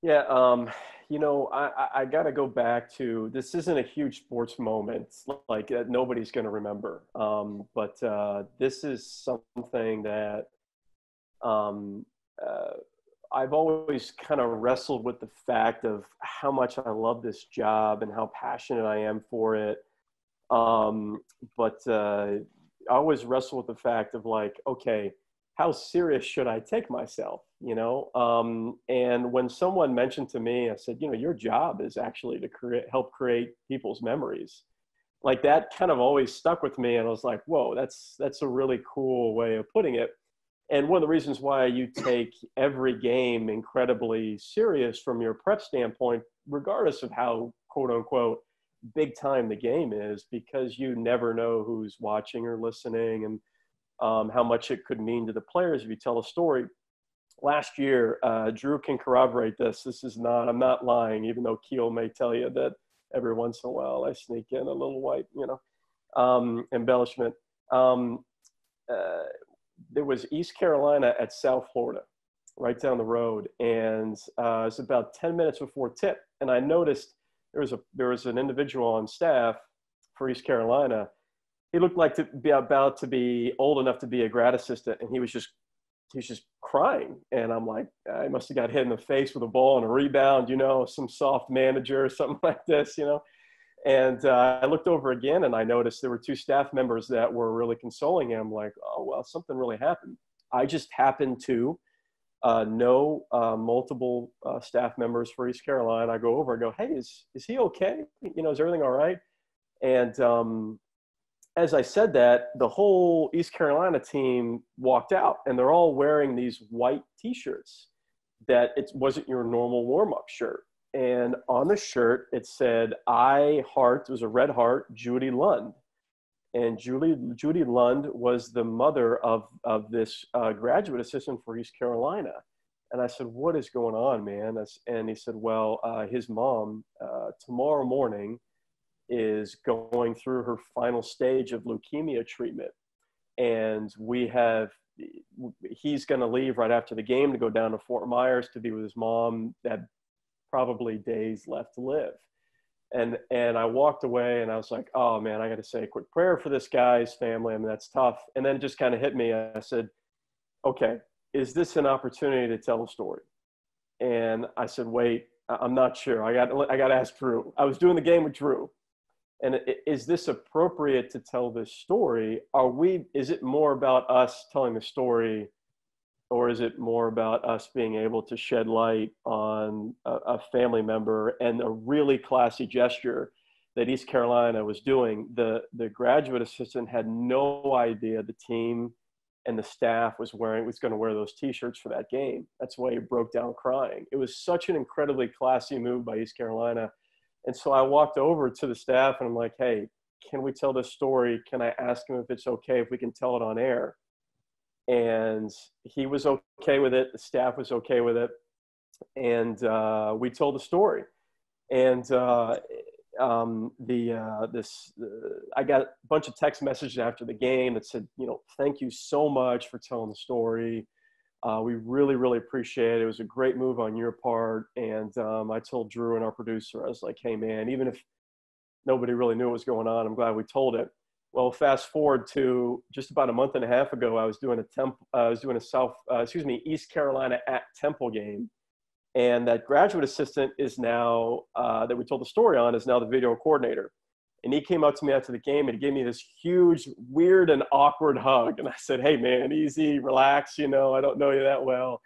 Yeah, you know, I got to go back to, this isn't a huge sports moment like nobody's going to remember. But this is something that I've always kind of wrestled with the fact of how much I love this job and how passionate I am for it. But I always wrestle with the fact of like, okay, how serious should I take myself, you know? And when someone mentioned to me, I said, you know, your job is actually to help create people's memories. Like that kind of always stuck with me. And I was like, whoa, that's a really cool way of putting it. And one of the reasons why you take every game incredibly serious from your prep standpoint, regardless of how quote unquote big time the game is, because you never know who's watching or listening, and how much it could mean to the players if you tell a story. Last year, Drew can corroborate this. This is not, I'm not lying, even though Keel may tell you that every once in a while I sneak in a little white, you know, embellishment. There was East Carolina at South Florida, right down the road. And it was about 10 minutes before tip. And I noticed there was an individual on staff for East Carolina. He looked like to be about to be old enough to be a grad assistant. And he was just crying. And I'm like, I must have got hit in the face with a ball and a rebound, you know, some soft manager or something like this, you know. And I looked over again and I noticed there were two staff members that were really consoling him, like, oh, well, something really happened. I just happened to know multiple staff members for East Carolina. I go over, I go, hey, is he okay? You know, is everything all right? And as I said that, the whole East Carolina team walked out and they're all wearing these white T-shirts that it wasn't your normal warm-up shirt. And on the shirt, it said, I heart, it was a red heart, Judy Lund. And Judy Lund was the mother of this graduate assistant for East Carolina. And I said, what is going on, man? And he said, well, his mom tomorrow morning is going through her final stage of leukemia treatment. And he's going to leave right after the game to go down to Fort Myers to be with his mom. That probably days left to live. And I walked away and I was like, oh man, I got to say a quick prayer for this guy's family. I mean, that's tough. And then it just kind of hit me. I said, okay, is this an opportunity to tell a story? And I said, wait, I'm not sure. I got to ask Drew. I was doing the game with Drew. And is this appropriate to tell this story? Is it more about us telling the story, or is it more about us being able to shed light on a family member and a really classy gesture that East Carolina was doing? The graduate assistant had no idea the team and the staff was going to wear those T-shirts for that game. That's why he broke down crying. It was such an incredibly classy move by East Carolina. And so I walked over to the staff and I'm like, hey, can we tell this story? Can I ask him if it's okay if we can tell it on air? And he was okay with it. The staff was okay with it. And we told the story. And I got a bunch of text messages after the game that said, you know, thank you so much for telling the story. We really, really appreciate it. It was a great move on your part. And I told Drew and our producer, I was like, hey man, even if nobody really knew what was going on, I'm glad we told it. Well, fast forward to just about a month and a half ago, I was doing a East Carolina at Temple game. And that graduate assistant is now, that we told the story on, is now the video coordinator. And he came up to me after the game and he gave me this huge, weird and awkward hug. And I said, hey man, easy, relax, you know, I don't know you that well.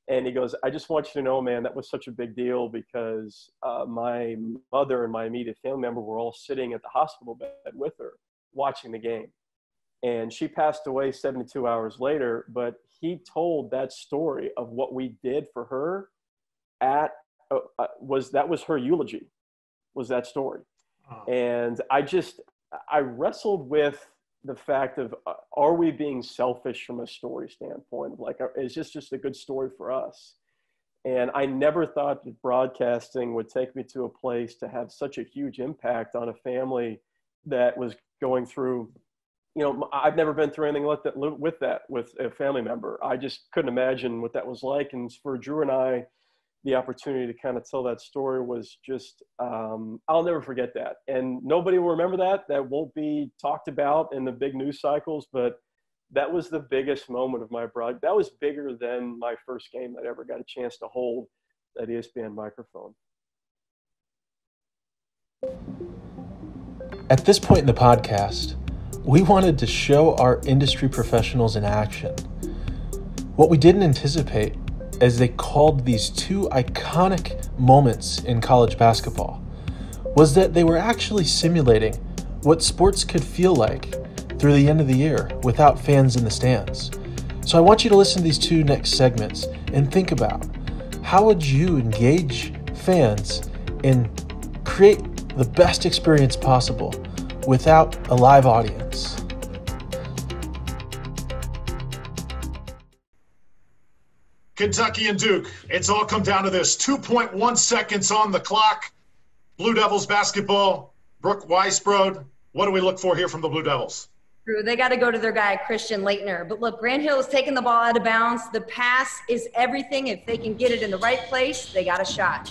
And he goes, I just want you to know, man, that was such a big deal because my mother and my immediate family member were all sitting at the hospital bed with her, watching the game. And she passed away 72 hours later, but he told that story of what we did for her that was her eulogy, was that story. Oh. And I wrestled with the fact of, are we being selfish from a story standpoint? Like, is this just a good story for us? And I never thought that broadcasting would take me to a place to have such a huge impact on a family that was going through, I've never been through anything like that with a family member. I just couldn't imagine what that was like. And for Drew and I, the opportunity to kind of tell that story was just, I'll never forget that. And nobody will remember that. That won't be talked about in the big news cycles, but that was the biggest moment of my broad. That was bigger than my first game that I ever got a chance to hold that ESPN microphone. At this point in the podcast, we wanted to show our industry professionals in action. What we didn't anticipate, as they called these two iconic moments in college basketball, was that they were actually simulating what sports could feel like through the end of the year without fans in the stands. So I want you to listen to these two next segments and think about how would you engage fans and create the best experience possible without a live audience. Kentucky and Duke, it's all come down to this. 2.1 seconds on the clock. Blue Devils basketball. Brooke Weisbrod, what do we look for here from the Blue Devils? Drew, they got to go to their guy, Christian Laettner. But look, Grant Hill is taking the ball out of bounds. The pass is everything. If they can get it in the right place, they got a shot.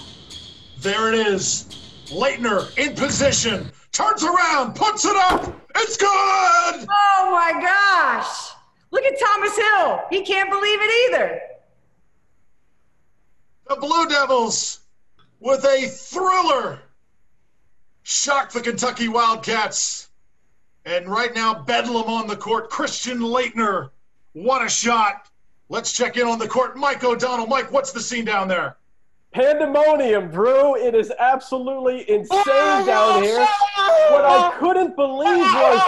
There it is. Laettner in position. Turns around, puts it up. It's good! Oh, my gosh. Look at Thomas Hill. He can't believe it either. The Blue Devils, with a thriller, shock the Kentucky Wildcats. And right now, bedlam on the court. Christian Laettner, what a shot. Let's check in on the court. Mike O'Donnell. Mike, what's the scene down there? Pandemonium, Drew. It is absolutely insane down here. What I couldn't believe was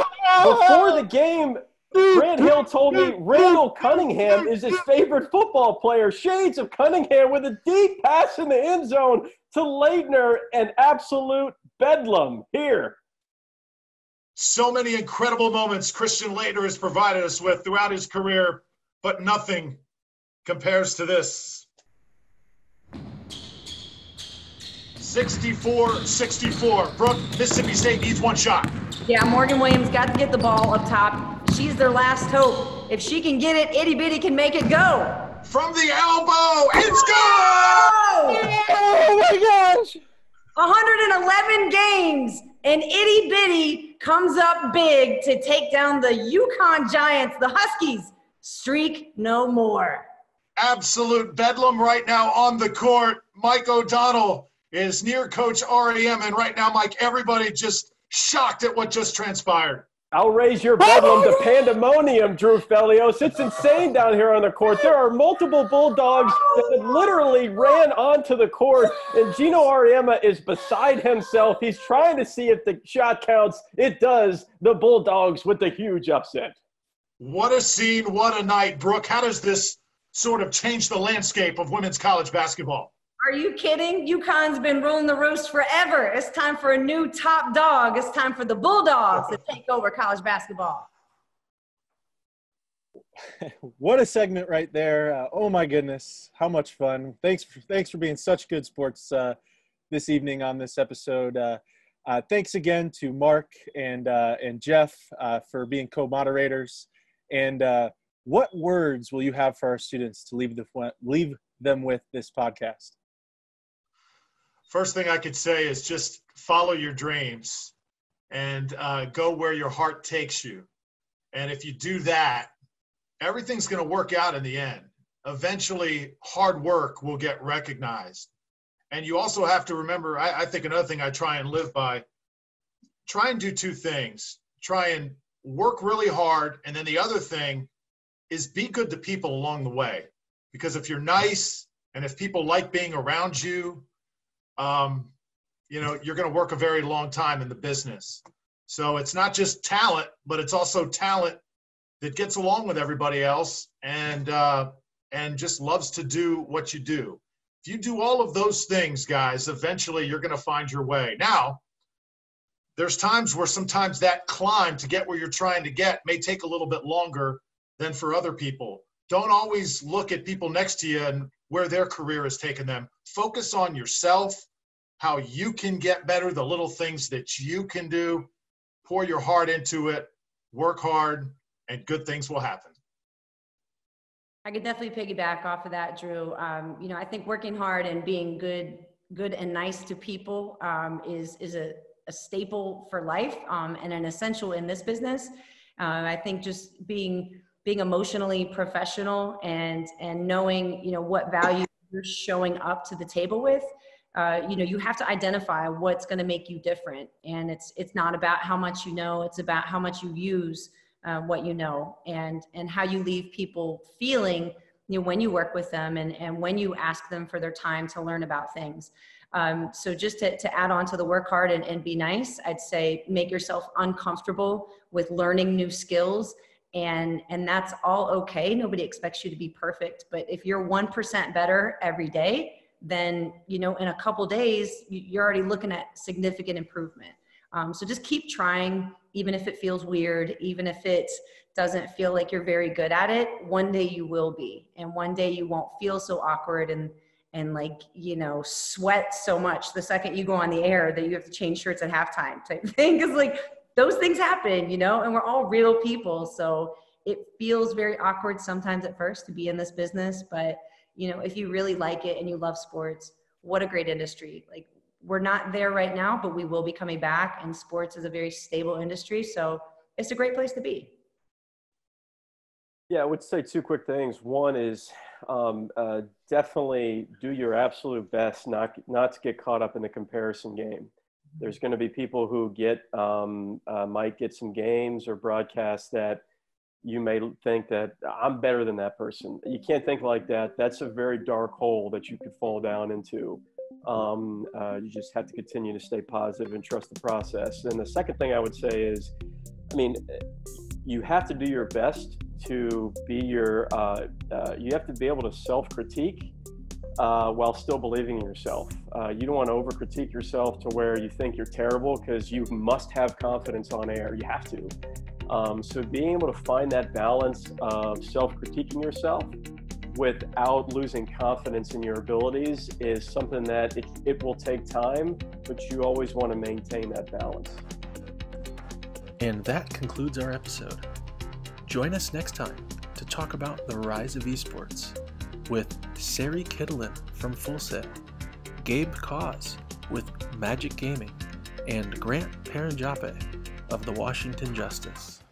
before the game, Grant Hill told me Randall Cunningham is his favorite football player. Shades of Cunningham with a deep pass in the end zone to Laettner, and absolute bedlam here. So many incredible moments Christian Laettner has provided us with throughout his career, but nothing compares to this. 64-64. Brooke, Mississippi State needs one shot. Yeah, Morgan Williams got to get the ball up top. She's their last hope. If she can get it, Itty Bitty can make it go. From the elbow, it's good! Oh my gosh! 111 games, and Itty Bitty comes up big to take down the UConn Giants, the Huskies. Streak no more. Absolute bedlam right now on the court. Mike O'Donnell is near Coach REM, and right now, Mike, everybody just shocked at what just transpired. I'll raise your bedlam to pandemonium, Drew Fellios. It's insane down here on the court. There are multiple Bulldogs that literally ran onto the court, and Gino Auriemma is beside himself. He's trying to see if the shot counts. It does. The Bulldogs with the huge upset. What a scene. What a night. Brooke, how does this sort of change the landscape of women's college basketball? Are you kidding? UConn's been ruling the roost forever. It's time for a new top dog. It's time for the Bulldogs to take over college basketball. What a segment right there. Oh my goodness. How much fun. Thanks for being such good sports this evening on this episode. Thanks again to Mark and Jeff for being co-moderators. And what words will you have for our students to leave them with this podcast? First thing I could say is just follow your dreams and go where your heart takes you. And if you do that, everything's going to work out in the end. Eventually, hard work will get recognized. And you also have to remember, I think another thing I try and live by, try and do two things. Try and work really hard. And then the other thing is be good to people along the way. Because if you're nice and if people like being around you, you're going to work a very long time in the business. So it's not just talent, but it's also talent that gets along with everybody else and just loves to do what you do. If you do all of those things, guys, eventually you're going to find your way. Now, there's times where sometimes that climb to get where you're trying to get may take a little bit longer than for other people. Don't always look at people next to you where their career has taken them. Focus on yourself, how you can get better, the little things that you can do. Pour your heart into it, work hard, and good things will happen. I could definitely piggyback off of that, Drew. I think working hard and being good and nice to people is a staple for life and an essential in this business. I think just being emotionally professional and knowing, what value you're showing up to the table with. You have to identify what's going to make you different. And it's not about how much you know, it's about how much you use what you know and how you leave people feeling, when you work with them and when you ask them for their time to learn about things. So just to add on to the work hard and be nice, I'd say make yourself uncomfortable with learning new skills. And that's all okay. Nobody expects you to be perfect, but if you're 1% better every day, then, in a couple days, you're already looking at significant improvement. So just keep trying, even if it feels weird, even if it doesn't feel like you're very good at it. One day you will be, and one day you won't feel so awkward and sweat so much the second you go on the air that you have to change shirts at halftime type thing. Cause those things happen, and we're all real people. So it feels very awkward sometimes at first to be in this business, but if you really like it and you love sports, what a great industry. We're not there right now, but we will be coming back, and sports is a very stable industry. So it's a great place to be. Yeah, I would say two quick things. One is definitely do your absolute best not to get caught up in the comparison game. There's going to be people who might get some games or broadcasts that you may think that I'm better than that person. You can't think like that. That's a very dark hole that you could fall down into. You just have to continue to stay positive and trust the process. And the second thing I would say is, you have to do your best to be you have to be able to self-critique while still believing in yourself. You don't want to over-critique yourself to where you think you're terrible, because you must have confidence on air. You have to. So being able to find that balance of self-critiquing yourself without losing confidence in your abilities is something that it will take time, but you always want to maintain that balance. And that concludes our episode. Join us next time to talk about the rise of esports with Sari Kittelin from Full Sail, Gabe Cause with Magic Gaming, and Grant Paranjape of the Washington Justice.